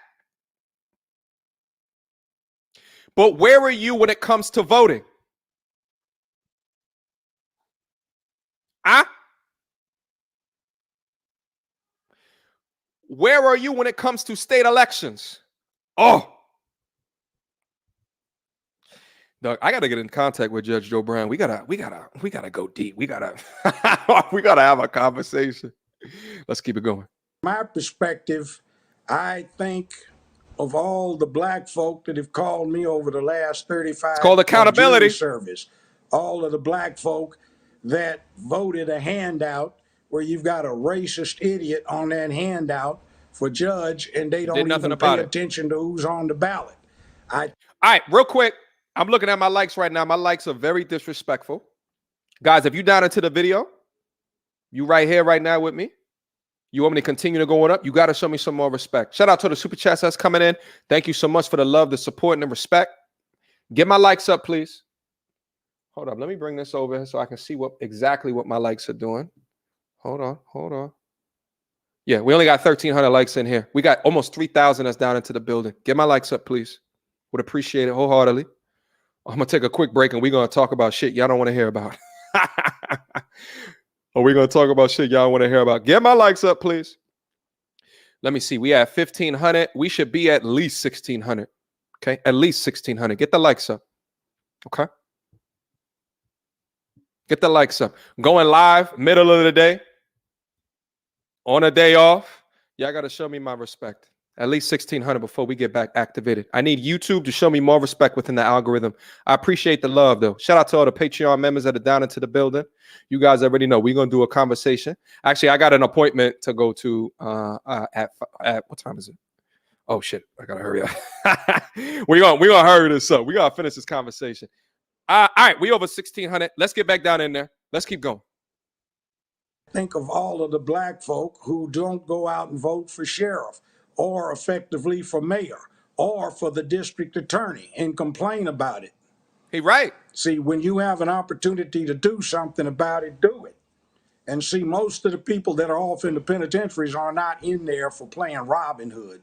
But where are you when it comes to voting? Huh? Where are you when it comes to state elections? Oh. Doug, I gotta get in contact with Judge Joe Brown. We gotta go deep. We gotta have a conversation. Let's keep it going. My perspective, I think of all the black folk that have called me over the last 35 It's called accountability. service, all of the black folk that voted a handout where you've got a racist idiot on that handout for judge, and they don't even pay attention to who's on the ballot. All right, real quick. I'm looking at my likes right now. My likes are very disrespectful. Guys, if you down into the video, you right here right now with me, you want me to continue to going up, you got to show me some more respect. Shout out to the super chats that's coming in. Thank you so much for the love, the support, and the respect. Get my likes up, please. Hold up. Let me bring this over so I can see exactly what my likes are doing. Hold on. Yeah, we only got 1,300 likes in here. We got almost 3,000 that's down into the building. Get my likes up, please. Would appreciate it wholeheartedly. I'm going to take a quick break and we're going to talk about shit y'all don't want to hear about. Or we're going to talk about shit y'all want to hear about. Get my likes up, please. Let me see. We have 1,500. We should be at least 1,600. Okay? At least 1,600. Get the likes up. Okay? Get the likes up. Going live, middle of the day. On a day off. Y'all got to show me my respect. At least 1,600 before we get back activated. I need YouTube to show me more respect within the algorithm. I appreciate the love, though. Shout out to all the Patreon members that are down into the building. You guys already know we're going to do a conversation. Actually, I got an appointment to go to at what time is it? Oh, shit. I got to hurry up. We're gonna hurry this up. We got to finish this conversation. All right. We over 1,600. Let's get back down in there. Let's keep going. Think of all of the black folk who don't go out and vote for sheriff, or effectively for mayor, or for the district attorney, and complain about it. He right. See, when you have an opportunity to do something about it, do it. And see, most of the people that are off in the penitentiaries are not in there for playing Robin Hood.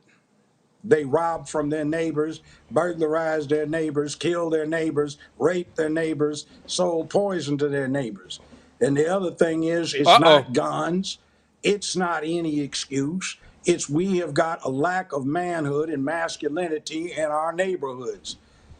They rob from their neighbors, burglarize their neighbors, kill their neighbors, rape their neighbors, sold poison to their neighbors. And the other thing is, it's not guns. It's not any excuse. It's we have got a lack of manhood and masculinity in our neighborhoods.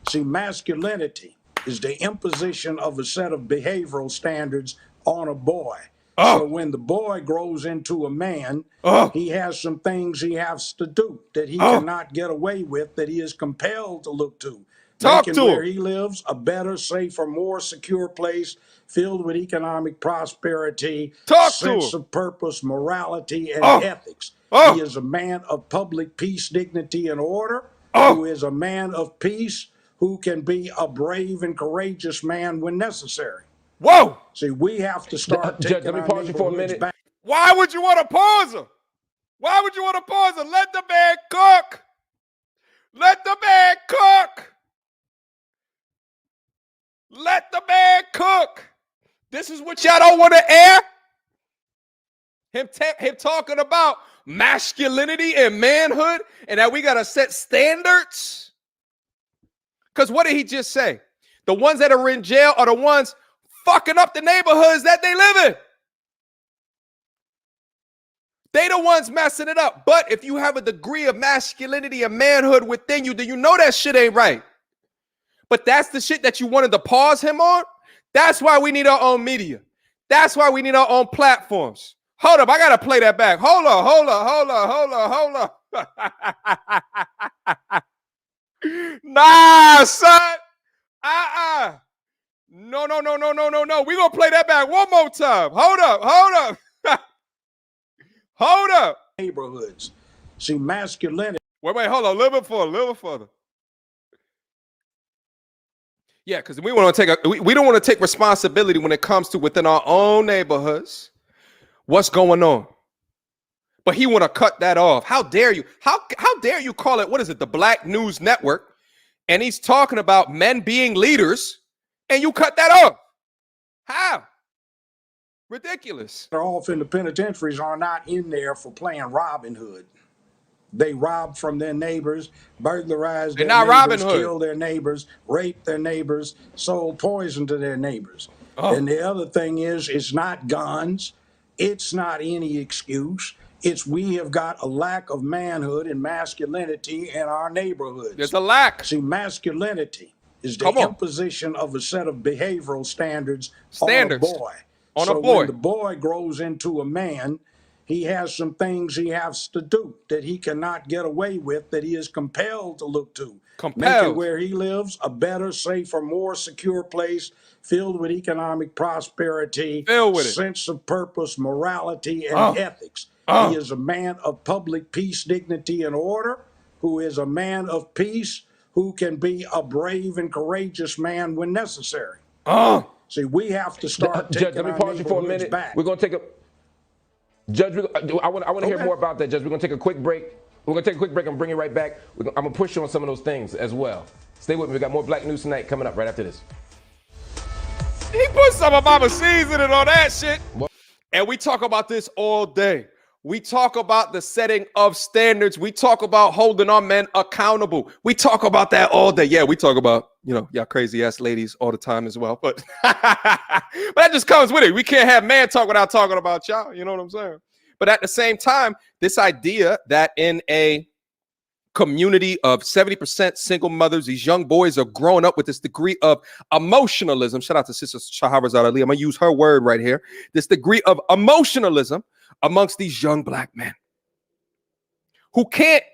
See, masculinity is the imposition of a set of behavioral standards on a boy. So when the boy grows into a man, he has some things he has to do that he cannot get away with, that he is compelled to look to. Making where he lives a better, safer, more secure place filled with economic prosperity, sense of purpose, morality, and ethics. He is a man of public peace, dignity, and order, who is a man of peace, who can be a brave and courageous man when necessary. Whoa! See, we have to start taking let me pause you for a minute. back. Why would you want to pause him? Why would you want to pause him? Let the man cook. Let the man cook. Let the man cook. This is what y'all don't want to air? Him talking about masculinity and manhood and that we got to set standards? Because what did he just say? The ones that are in jail are the ones fucking up the neighborhoods that they live in. They the ones messing it up. But if you have a degree of masculinity and manhood within you, then you know that shit ain't right. But that's the shit that you wanted to pause him on. That's why we need our own media. That's why we need our own platforms. Hold up, I gotta play that back. Hold up. Nah, son. No. We gonna play that back one more time. Hold up. Hold up. Neighborhoods. See, masculinity. Wait, hold on. A little bit further. Yeah, because we want to take we don't want to take responsibility when it comes to within our own neighborhoods. What's going on? But he want to cut that off. How dare you? How dare you call it, what is it, the Black News Network? And he's talking about men being leaders, and you cut that off. How? Ridiculous. They're off in the penitentiaries are not in there for playing Robin Hood. They rob from their neighbors, burglarize their neighbors, kill their neighbors, rape their neighbors, sold poison to their neighbors. And the other thing is, it's not guns. It's not any excuse. It's we have got a lack of manhood and masculinity in our neighborhoods. There's a lack. See, masculinity is the imposition of a set of behavioral standards on a boy. So when the boy grows into a man, He has some things he has to do that he cannot get away with, that he is compelled to look to. Making where he lives a better, safer, more secure place filled with economic prosperity, sense of purpose, morality, and ethics. He is a man of public peace, dignity, and order, who is a man of peace, who can be a brave and courageous man when necessary. See, we have to start taking Judge, let me our pause you for a minute. back. We're going to take a... Judge, I want to hear more about that, Judge. We're going to take a quick break. We're going to take a quick break and bring you right back. I'm going to push you on some of those things as well. Stay with me. We got more Black News Tonight coming up right after this. He put some Obama seasoning on that shit. And we talk about this all day. We talk about the setting of standards. We talk about holding our men accountable. We talk about that all day. Yeah, we talk about, y'all crazy ass ladies all the time as well. But, but that just comes with it. We can't have man talk without talking about y'all. You know what I'm saying? But at the same time, this idea that in a community of 70% single mothers, these young boys are growing up with this degree of emotionalism. Shout out to Sister Shahrazad Ali. I'm going to use her word right here. This degree of emotionalism amongst these young Black men who can't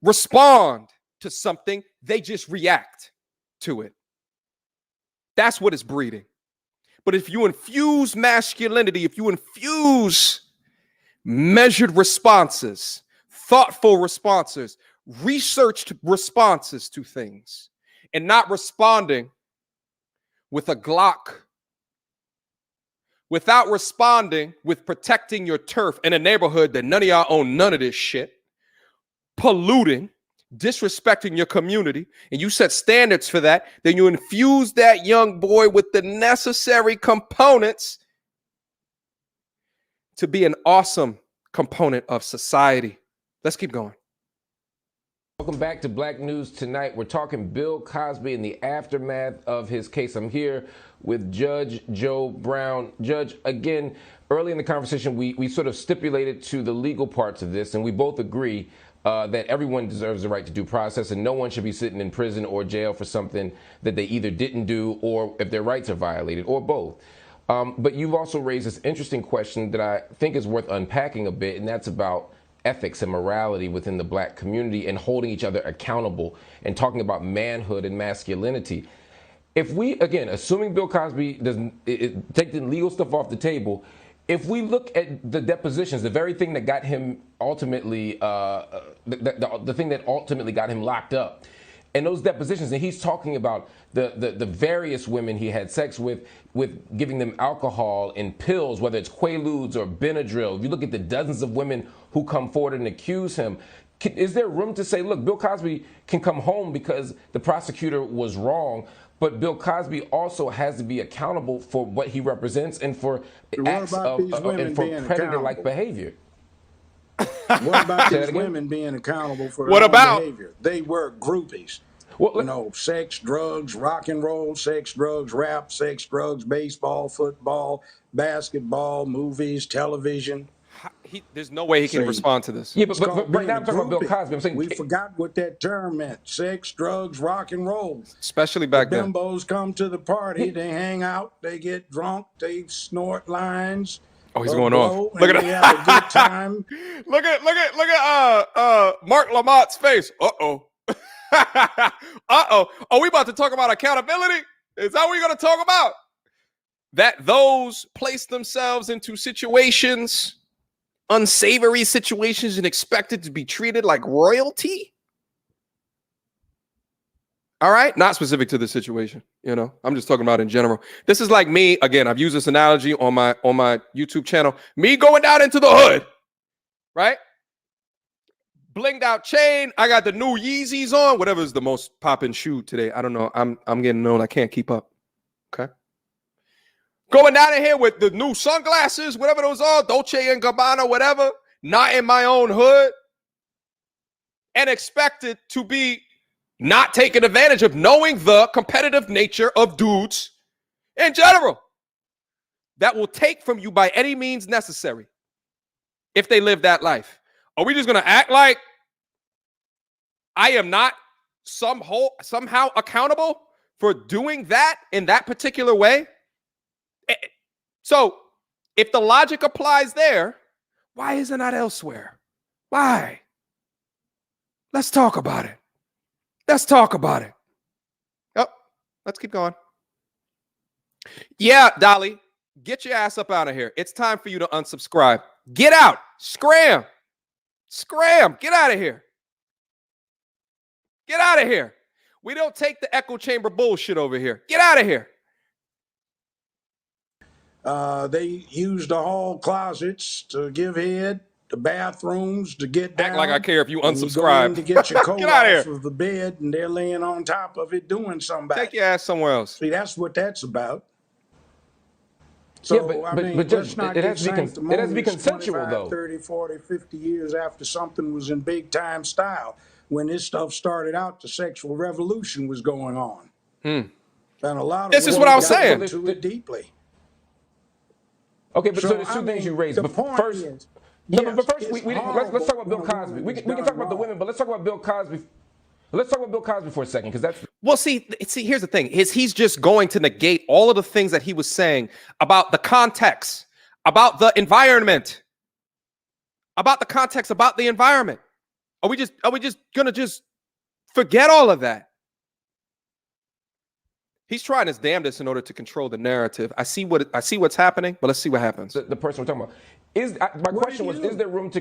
respond to something, they just react to it. That's what it's breeding. But if you infuse masculinity, if you infuse measured responses, thoughtful responses, researched responses to things, and not responding with a Glock, without responding with protecting your turf in a neighborhood that none of y'all own none of this shit, polluting, disrespecting your community, and you set standards for that, then you infuse that young boy with the necessary components to be an awesome component of society. Let's keep going. Welcome back to Black News Tonight. We're talking Bill Cosby and the aftermath of his case. I'm here with Judge Joe Brown. Judge, again, early in the conversation, we sort of stipulated to the legal parts of this, and we both agree that everyone deserves the right to due process, and no one should be sitting in prison or jail for something that they either didn't do or if their rights are violated, or both. But you've also raised this interesting question that I think is worth unpacking a bit, and that's about ethics and morality within the Black community and holding each other accountable and talking about manhood and masculinity. If we, again, assuming Bill Cosby doesn't take the legal stuff off the table, if we look at the depositions, the very thing that got him ultimately, the thing that ultimately got him locked up, and those depositions, and he's talking about the various women he had sex with giving them alcohol and pills, whether it's Quaaludes or Benadryl. If you look at the dozens of women who come forward and accuse him, is there room to say, look, Bill Cosby can come home because the prosecutor was wrong, but Bill Cosby also has to be accountable for what he represents and for acts of and for predator-like behavior? What about these women being accountable for their own behavior? They were groupies. Well, sex, drugs, rock and roll, sex, drugs, rap, sex, drugs, baseball, football, basketball, movies, television. There's no way he can respond to this. Yeah, but right now I'm talking about Bill Cosby. I'm saying we forgot what that term meant. Sex, drugs, rock and roll. Especially back then. Bimbos come to the party. They hang out. They get drunk. They snort lines. Oh, he's going off. Look at that. Have a good time. look at Marc Lamont's face. Uh-oh. Uh-oh. Are we about to talk about accountability? Is that what we're going to talk about? That those place themselves into situations, unsavory situations, and expected to be treated like royalty? All right, not specific to the situation, I'm just talking about in general. This is like me, again, I've used this analogy on my YouTube channel. Me going down into the hood, right? Blinged out chain. I got the new Yeezys on, whatever is the most popping shoe today. I don't know. I'm getting old. I can't keep up. Okay. Going down in here with the new sunglasses, whatever those are, Dolce & Gabbana, whatever, not in my own hood, and expected to be not taken advantage of, knowing the competitive nature of dudes in general that will take from you by any means necessary if they live that life. Are we just going to act like I am not somehow accountable for doing that in that particular way? So if the logic applies there, Why isn't that elsewhere? Why? Let's talk about it. Let's talk about it. Oh, let's keep going. Yeah, Dolly, get your ass up out of here. It's time for you to unsubscribe. Get out. Scram. Scram. Get out of here. Get out of here. We don't take the echo chamber bullshit over here. Get out of here. They use the hall closets to give head, the bathrooms to get down. Act like I care if you and unsubscribe. You go in to get your coat Get out of off here. of the bed, and they're laying on top of it doing something. Take your ass somewhere else. See, that's what that's about. So, yeah, but Judge, it has to be consensual, 25, though. 30, 40, 50 years after something was in big time style. When this stuff started out, the sexual revolution was going on. And a lot of this is what I was saying. into it deeply. Okay, but so there's two things you raised. The But point first, is, but first, let's talk about Bill Cosby. We can talk about the women, but let's talk about Bill Cosby. Let's talk about Bill Cosby for a second, because that's well. See, here's the thing: he's just going to negate all of the things that he was saying about the context, about the environment, about the context, about the environment. Are we just gonna just forget all of that? He's trying his damnedest in order to control the narrative. I see what's happening, but let's see what happens. the person we're talking about. My question was: is there room to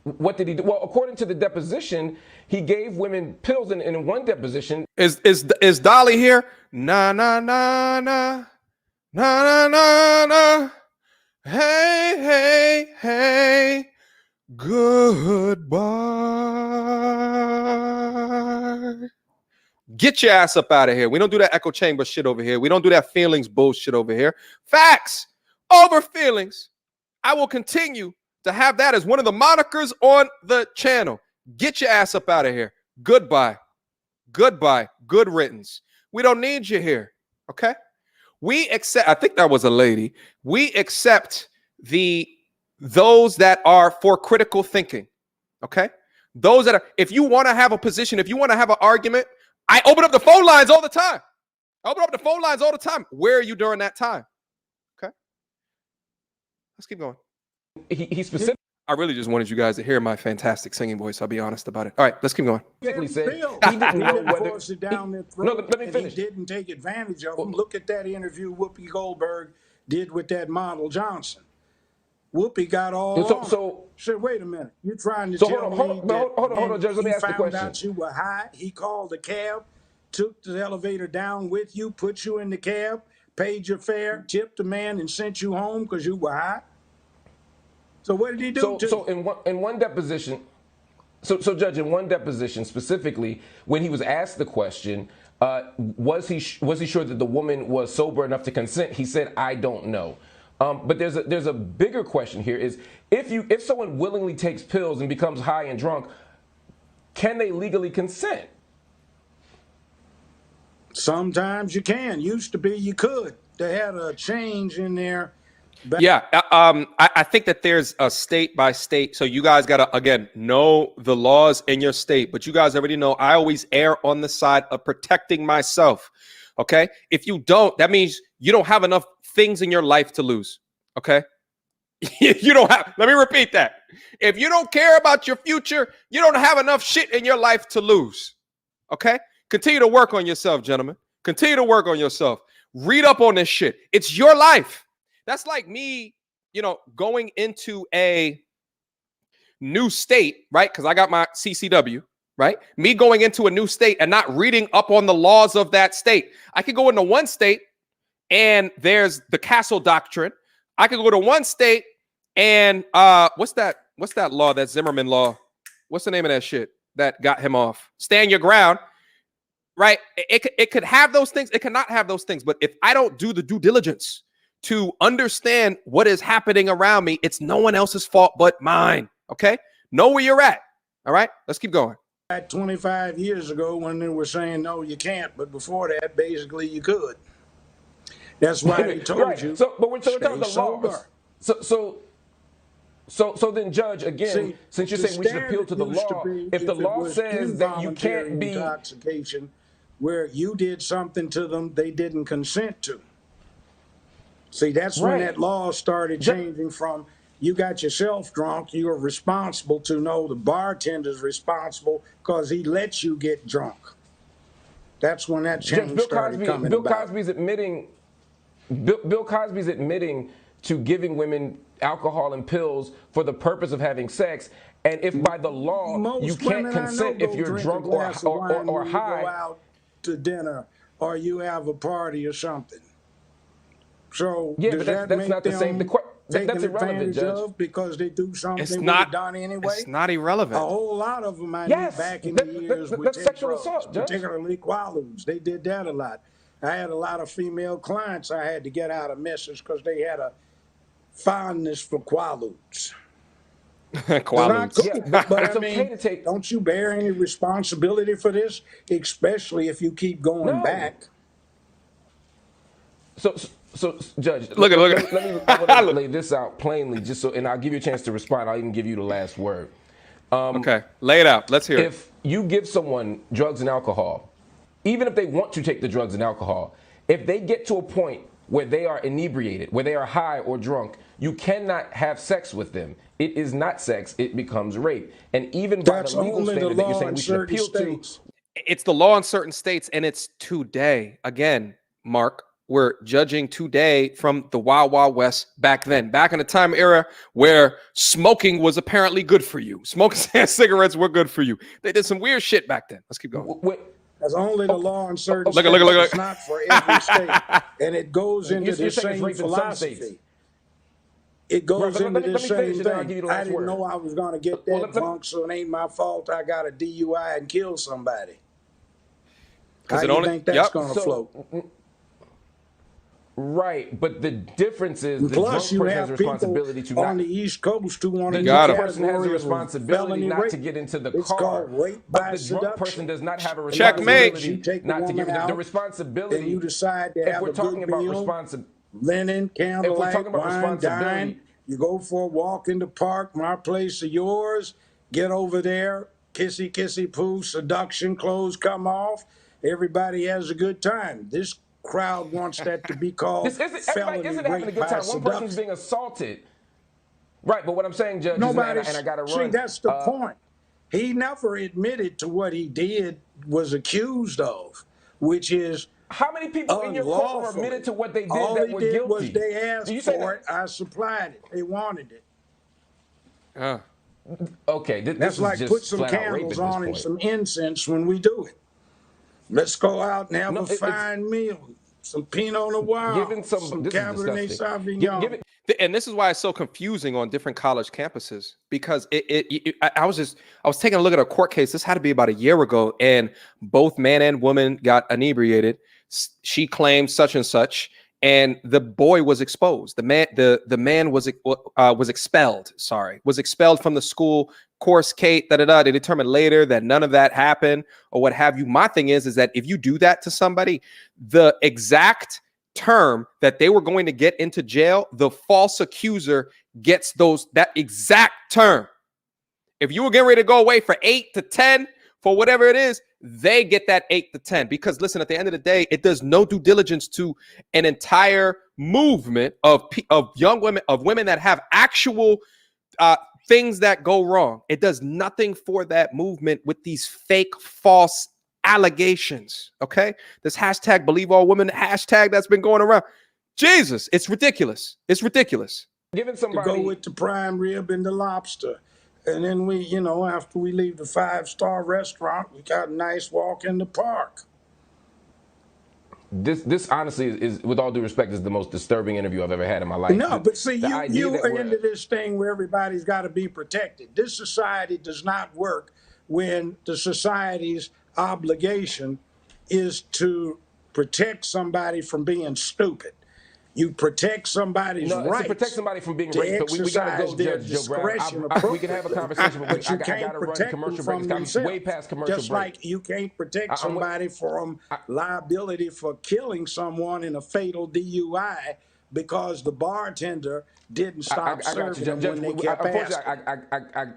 what did he do? Well, according to the deposition, he gave women pills in one deposition. Is Dolly here? Na na na na na na na na. Hey hey hey. Goodbye. Get your ass up out of here. We don't do that echo chamber shit over here. We don't do that feelings bullshit over here. Facts over feelings. I will continue to have that as one of the monikers on the channel. Get your ass up out of here. Goodbye. Goodbye. Good riddance. We don't need you here. Okay? We accept, I think that was a lady. We accept those that are for critical thinking. Okay? Those that are, if you want to have a position, if you want to have an argument, I open up the phone lines all the time. Where are you during that time? Okay? Let's keep going. He specifically. I really just wanted you guys to hear my fantastic singing voice. I'll be honest about it. All right, let's keep going. Said he didn't know whether. Let me finish. He didn't take advantage of them. Look at that interview Whoopi Goldberg did with that model Johnson. Whoopi got all. So wait a minute. You're trying to tell me hold on, Judge. Let me ask the question. He found out you were high. He called a cab, took the elevator down with you, put you in the cab, paid your fare, tipped the man, and sent you home because you were high. So what did he do? So in one deposition, Judge, in one deposition specifically, when he was asked the question, was he sure that the woman was sober enough to consent? He said, "I don't know." But there's a bigger question here: is if someone willingly takes pills and becomes high and drunk, can they legally consent? Sometimes you can. Used to be you could. They had a change in there. Yeah, I think that there's a state by state. So you guys got to, again, know the laws in your state. But you guys already know I always err on the side of protecting myself. Okay? If you don't, that means you don't have enough things in your life to lose. Okay? You don't have, let me repeat that. If you don't care about your future, you don't have enough shit in your life to lose. Okay? Continue to work on yourself, gentlemen. Continue to work on yourself. Read up on this shit. It's your life. That's like me, going into a new state, right? Because I got my CCW, right? Me going into a new state and not reading up on the laws of that state. I could go into one state and there's the Castle Doctrine. I could go to one state and what's that law, that Zimmerman law? What's the name of that shit that got him off? Stand your ground, right? It could have those things. It cannot have those things. But if I don't do the due diligence to understand what is happening around me, it's no one else's fault but mine. Okay? Know where you're at. All right? Let's keep going. 25 years ago when they were saying, no, you can't. But before that, basically, you could. That's why they told you. But we're talking about the law. So then, Judge, again, since you're saying we should appeal to the law, if the law says that you can't be intoxication, where you did something to them they didn't consent to. See, that's when that law started changing from you got yourself drunk, you are responsible to know the bartender's responsible because he lets you get drunk. That's when that change started coming Bill about. Cosby's admitting, Bill Cosby's admitting to giving women alcohol and pills for the purpose of having sex. And if by the law you can't consent if you're drunk or high, go out to dinner or you have a party or something. So yeah, does but that's make not the same. That's irrelevant, Judge. Because they do something It's they would not have done anyway? It's not irrelevant. A whole lot of them I Yes, knew back in the years would that's take sexual drugs, assault, Judge. particularly Quaaludes. They did that a lot. I had a lot of female clients I had to get out of messes because they had a fondness for Quaaludes. Quaaludes. Yeah, but it's I mean, okay to take. don't you bear any responsibility for this, especially if you keep going back? So, Judge, Look at. I want to lay this out plainly, just so, and I'll give you a chance to respond. I'll even give you the last word. Okay, lay it out. Let's hear it. If you give someone drugs and alcohol, even if they want to take the drugs and alcohol, if they get to a point where they are inebriated, where they are high or drunk, you cannot have sex with them. It is not sex, it becomes rape. And even by the legal standard that you're saying we should appeal to, it's the law in certain states, and it's today. Again, Mark, we're judging today from the Wild Wild West back then, back in the time era where smoking was apparently good for you. Smoking cigarettes were good for you. They did some weird shit back then. Let's keep going. That's only the law in certain Look. states. It's not for every state. And it goes into the same philosophy. It goes into the same thing. I didn't know I was going to get that drunk, so it ain't my fault I got a DUI and kill somebody. How do you think that's going to float? Right, but the difference is the drunk Plus, you person has have a responsibility to people not. on the East Coast who want to The get drunk person has a responsibility not rape. to get into the It's car. called rape by But the drunk seduction. person does not have a Checkmate. responsibility You take not to give woman the out, responsibility. and you decide to if have we're a talking good about meal, responsibility, linen, candlelight, talking about wine, responsibility, dine. You go for a walk in the park, my place or yours. Get over there, kissy, kissy, poo, seduction, clothes come off. Everybody has a good time. This crowd wants that to be called everybody isn't having a good time. One person's being assaulted. Right, but what I'm saying, Judge, Nobody, and I got to run. See, that's the point. He never admitted to what he did, was accused of, which is how many people in your court admitted to what they did all that he were did guilty? Was they asked for it, I supplied it. They wanted it. Okay, that's like put some candles on and some incense when we do it. Let's go out and have a fine meal. Some Pinot Noir, some Cabernet Sauvignon. And this is why it's so confusing on different college campuses, because I was taking a look at a court case. This had to be about a year ago, and both man and woman got inebriated. She claimed such and such, and the boy was exposed. The man was expelled. Was expelled from the school. Course, Kate, They determined later that none of that happened or what have you. My thing is that if you do that to somebody, the exact term that they were going to get into jail, the false accuser gets that exact term. If you were getting ready to go away for 8 to 10 for whatever it is, they get that 8 to 10. Because listen, at the end of the day, it does no due diligence to an entire movement of young women, of women that have actual things that go wrong. It does nothing for that movement with these fake, false allegations. Okay, this hashtag believe all women hashtag that's been going around. Jesus, it's ridiculous. It's ridiculous. Giving somebody to go with the prime rib and the lobster, and then we, after we leave the 5-star restaurant, we got a nice walk in the park. This honestly is, with all due respect, is the most disturbing interview I've ever had in my life. No, but see, you are into this thing where everybody's got to be protected. This society does not work when the society's obligation is to protect somebody from being stupid. You protect somebody's rights. To protect somebody from being raped, but we got to go, Judge Joe Brown. We can have a conversation, but I got to run commercial break. I'm way past commercial break. Just like you can't protect somebody from liability for killing someone in a fatal DUI because the bartender didn't stop serving them when they kept asking.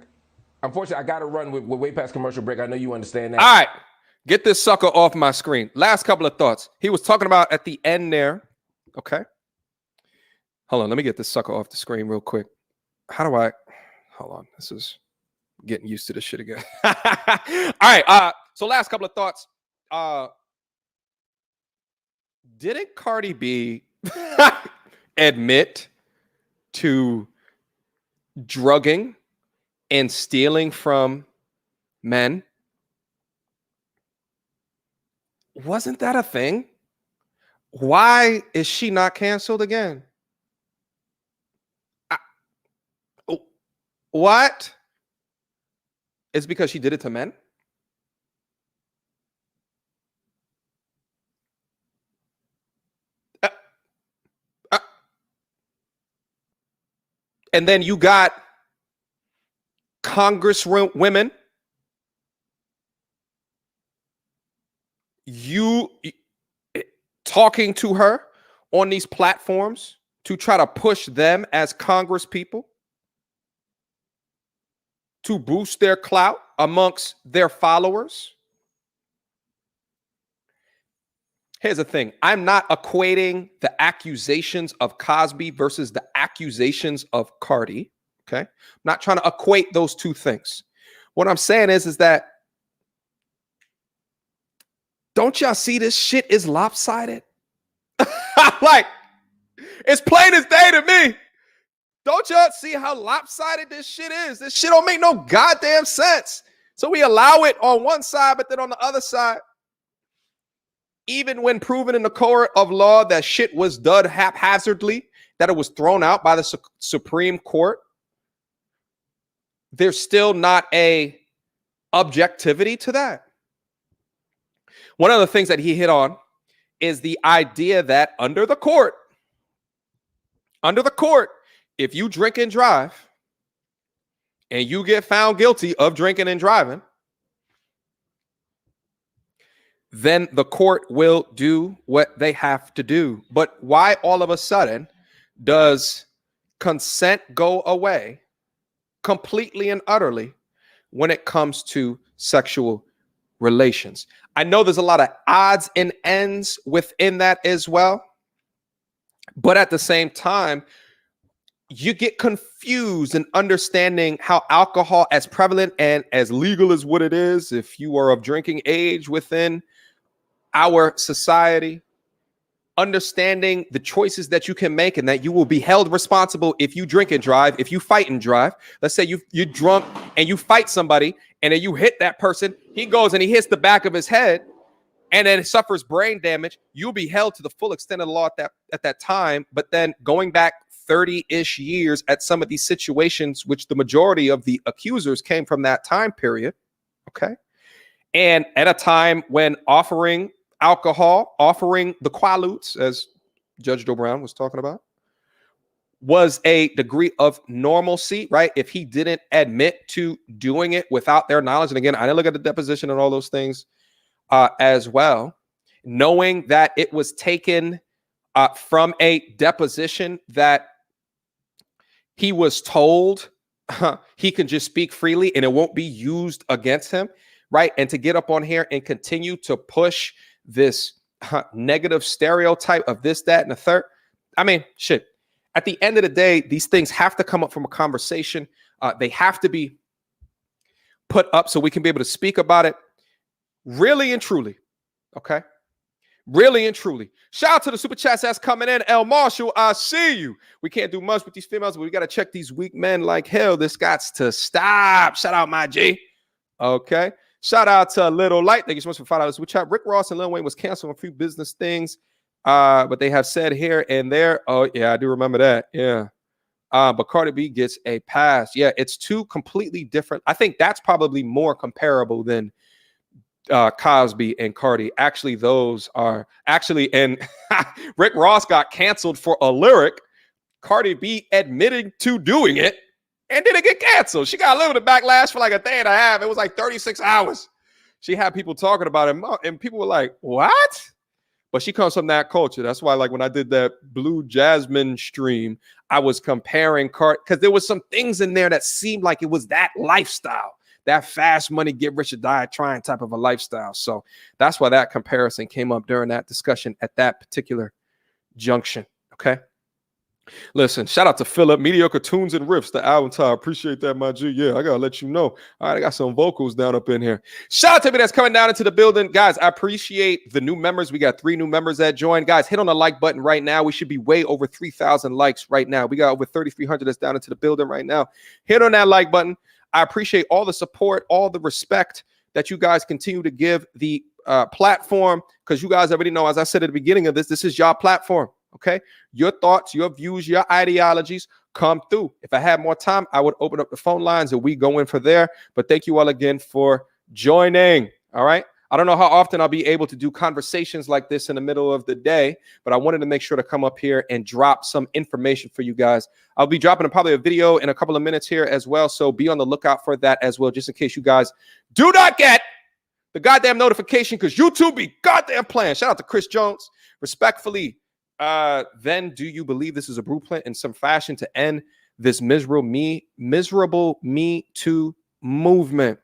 Unfortunately, I got to run with way past commercial break. I know you understand that. All right, get this sucker off my screen. Last couple of thoughts. He was talking about at the end there. Okay. Hold on, let me get this sucker off the screen real quick. how do I hold on? This is getting used to this shit again. All right. So last couple of thoughts. Didn't Cardi B admit to drugging and stealing from men? Wasn't that a thing? Why is she not canceled again? What? It's because she did it to men? And then you got Congresswomen, you talking to her on these platforms to try to push them as Congress people to boost their clout amongst their followers. Here's the thing. I'm not equating the accusations of Cosby versus the accusations of Cardi. Okay. I'm not trying to equate those two things. What I'm saying is that don't y'all see this shit is lopsided? Like, it's plain as day to me. Don't y'all see how lopsided this shit is? This shit don't make no goddamn sense. So we allow it on one side, but then on the other side, even when proven in the court of law that shit was done haphazardly, that it was thrown out by the Supreme Court, there's still not a objectivity to that. One of the things that he hit on is the idea that under the court, if you drink and drive and you get found guilty of drinking and driving, then the court will do what they have to do. But why all of a sudden does consent go away completely and utterly when it comes to sexual relations? I know there's a lot of odds and ends within that as well. But at the same time, you get confused in understanding how alcohol, as prevalent and as legal as what it is, if you are of drinking age within our society, understanding the choices that you can make and that you will be held responsible if you drink and drive, if you fight and drive. Let's say you're drunk and you fight somebody and then you hit that person. He goes and he hits the back of his head and then suffers brain damage. You'll be held to the full extent of the law at that time. But then going back 30-ish years at some of these situations, which the majority of the accusers came from that time period. Okay. And at a time when offering alcohol, offering the quaaludes, as Judge Joe Brown was talking about, was a degree of normalcy, right? If he didn't admit to doing it without their knowledge. And again, I didn't look at the deposition and all those things as well, knowing that it was taken from a deposition that he was told he can just speak freely and it won't be used against him, right? And to get up on here and continue to push this negative stereotype of this, that, and the third. I mean, shit. At the end of the day, these things have to come up from a conversation. They have to be put up so we can be able to speak about it really and truly. Okay. Really and truly. Shout out to the super chats that's coming in. El Marshall, I see you. We can't do much with these females, but we got to check these weak men like hell. This got to stop. Shout out, my G. Okay. Shout out to Little Light. Thank you so much for $5 super chat. Rick Ross and Lil Wayne was canceled on a few business things, but they have said here and there. Oh, yeah, I do remember that. Yeah. But Cardi B gets a pass. Yeah, it's two completely different. I think that's probably more comparable than Cosby and Cardi. Actually, those are actually, and Rick Ross got canceled for a lyric. Cardi B admitting to doing it and didn't get canceled. She got a little bit of backlash for like a day and a half. It was like 36 hours. She had people talking about it, and people were like, what? But she comes from that culture. That's why, like, when I did that Blue Jasmine stream, I was comparing Cardi, because there was some things in there that seemed like it was that lifestyle, that fast money, get rich or die trying type of a lifestyle. So that's why that comparison came up during that discussion at that particular junction. Okay. Listen, shout out to Philip, Mediocre Tunes and Riffs, the Avatar. Appreciate that, my G. Yeah, I gotta let you know. All right, I got some vocals down up in here. Shout out to me that's coming down into the building. Guys, I appreciate the new members. We got 3 new members that joined. Guys, hit on the like button right now. We should be way over 3,000 likes right now. We got over 3,300 that's down into the building right now. Hit on that like button. I appreciate all the support, all the respect that you guys continue to give the platform, because you guys already know, as I said at the beginning of this is your platform. Okay, your thoughts, your views, your ideologies come through. If I had more time, I would open up the phone lines and we go in for there. But thank you all again for joining. All right. I don't know how often I'll be able to do conversations like this in the middle of the day, but I wanted to make sure to come up here and drop some information for you guys. I'll be dropping probably a video in a couple of minutes here as well. So be on the lookout for that as well, just in case you guys do not get the goddamn notification, because YouTube be goddamn playing. Shout out to Chris Jones. Respectfully, then do you believe this is a blueprint in some fashion to end this miserable Me Too movement?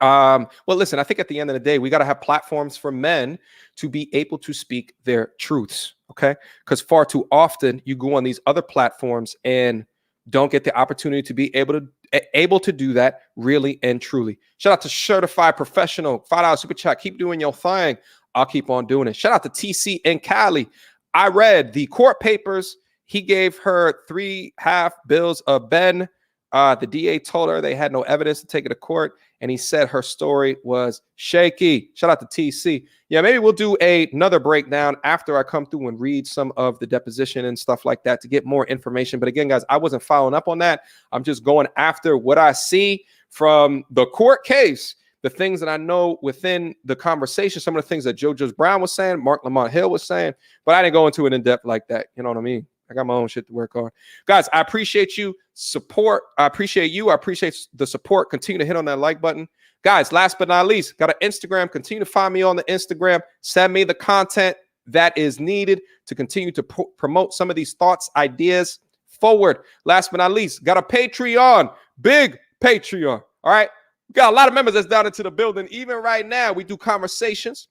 Well, listen, I think at the end of the day, we got to have platforms for men to be able to speak their truths. Okay, because far too often you go on these other platforms and don't get the opportunity to be able to do that really and truly. Shout out to Certified Professional, $5 super chat. Keep doing your thing. I'll keep on doing it. Shout out to TC and Cali. I read the court papers. He gave her 3.5 bills of Ben. The DA told her they had no evidence to take it to court, and he said her story was shaky. Shout out to TC. Yeah, maybe we'll do another breakdown after I come through and read some of the deposition and stuff like that to get more information. But again, guys, I wasn't following up on that. I'm just going after what I see from the court case, the things that I know within the conversation, some of the things that Judge Brown was saying, Marc Lamont Hill was saying, but I didn't go into it in depth like that. You know what I mean? I got my own shit to work on. Guys, I appreciate you support. I appreciate you. I appreciate the support. Continue to hit on that like button. Guys, last but not least, got an Instagram. Continue to find me on the Instagram. Send me the content that is needed to continue to promote some of these thoughts, ideas forward. Last but not least, got a Patreon. Big Patreon. All right. We got a lot of members that's down into the building. Even right now, we do conversations,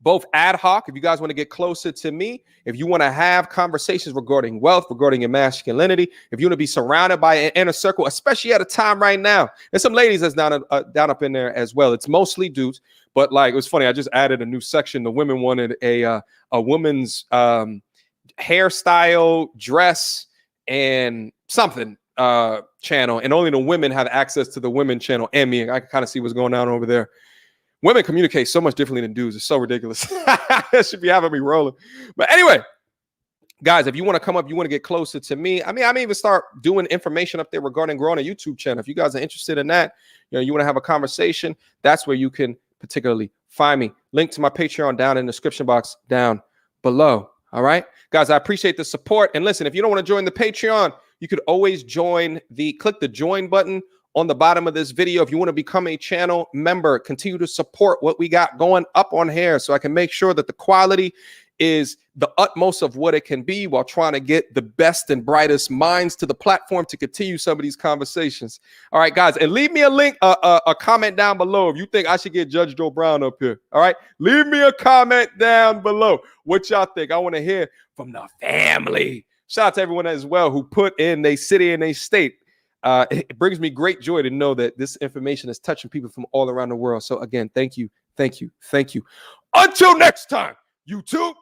both ad hoc. If you guys want to get closer to me, if you want to have conversations regarding wealth, regarding your masculinity, if you want to be surrounded by an inner circle, especially at a time right now, there's some ladies that's down up in there as well. It's mostly dudes, but like, it was funny. I just added a new section. The women wanted a woman's hairstyle, dress, and something channel, and only the women have access to the women channel and me. I can kind of see what's going on over there. Women communicate so much differently than dudes. It's so ridiculous. It should be having me rolling. But anyway, guys, if you want to come up, you want to get closer to me. I mean, I may even start doing information up there regarding growing a YouTube channel. If you guys are interested in that, you know, you want to have a conversation, that's where you can particularly find me. Link to my Patreon down in the description box down below. All right, guys, I appreciate the support. And listen, if you don't want to join the Patreon, you could always click the join button on the bottom of this video. If you want to become a channel member, continue to support what we got going up on here so I can make sure that the quality is the utmost of what it can be while trying to get the best and brightest minds to the platform to continue some of these conversations. All right, guys, and leave me a comment down below if you think I should get Judge Joe Brown up here. All right, leave me a comment down below. What y'all think? I want to hear from the family. Shout out to everyone as well who put in their city and their state. It brings me great joy to know that this information is touching people from all around the world. So again, thank you, thank you, thank you. Until next time, YouTube.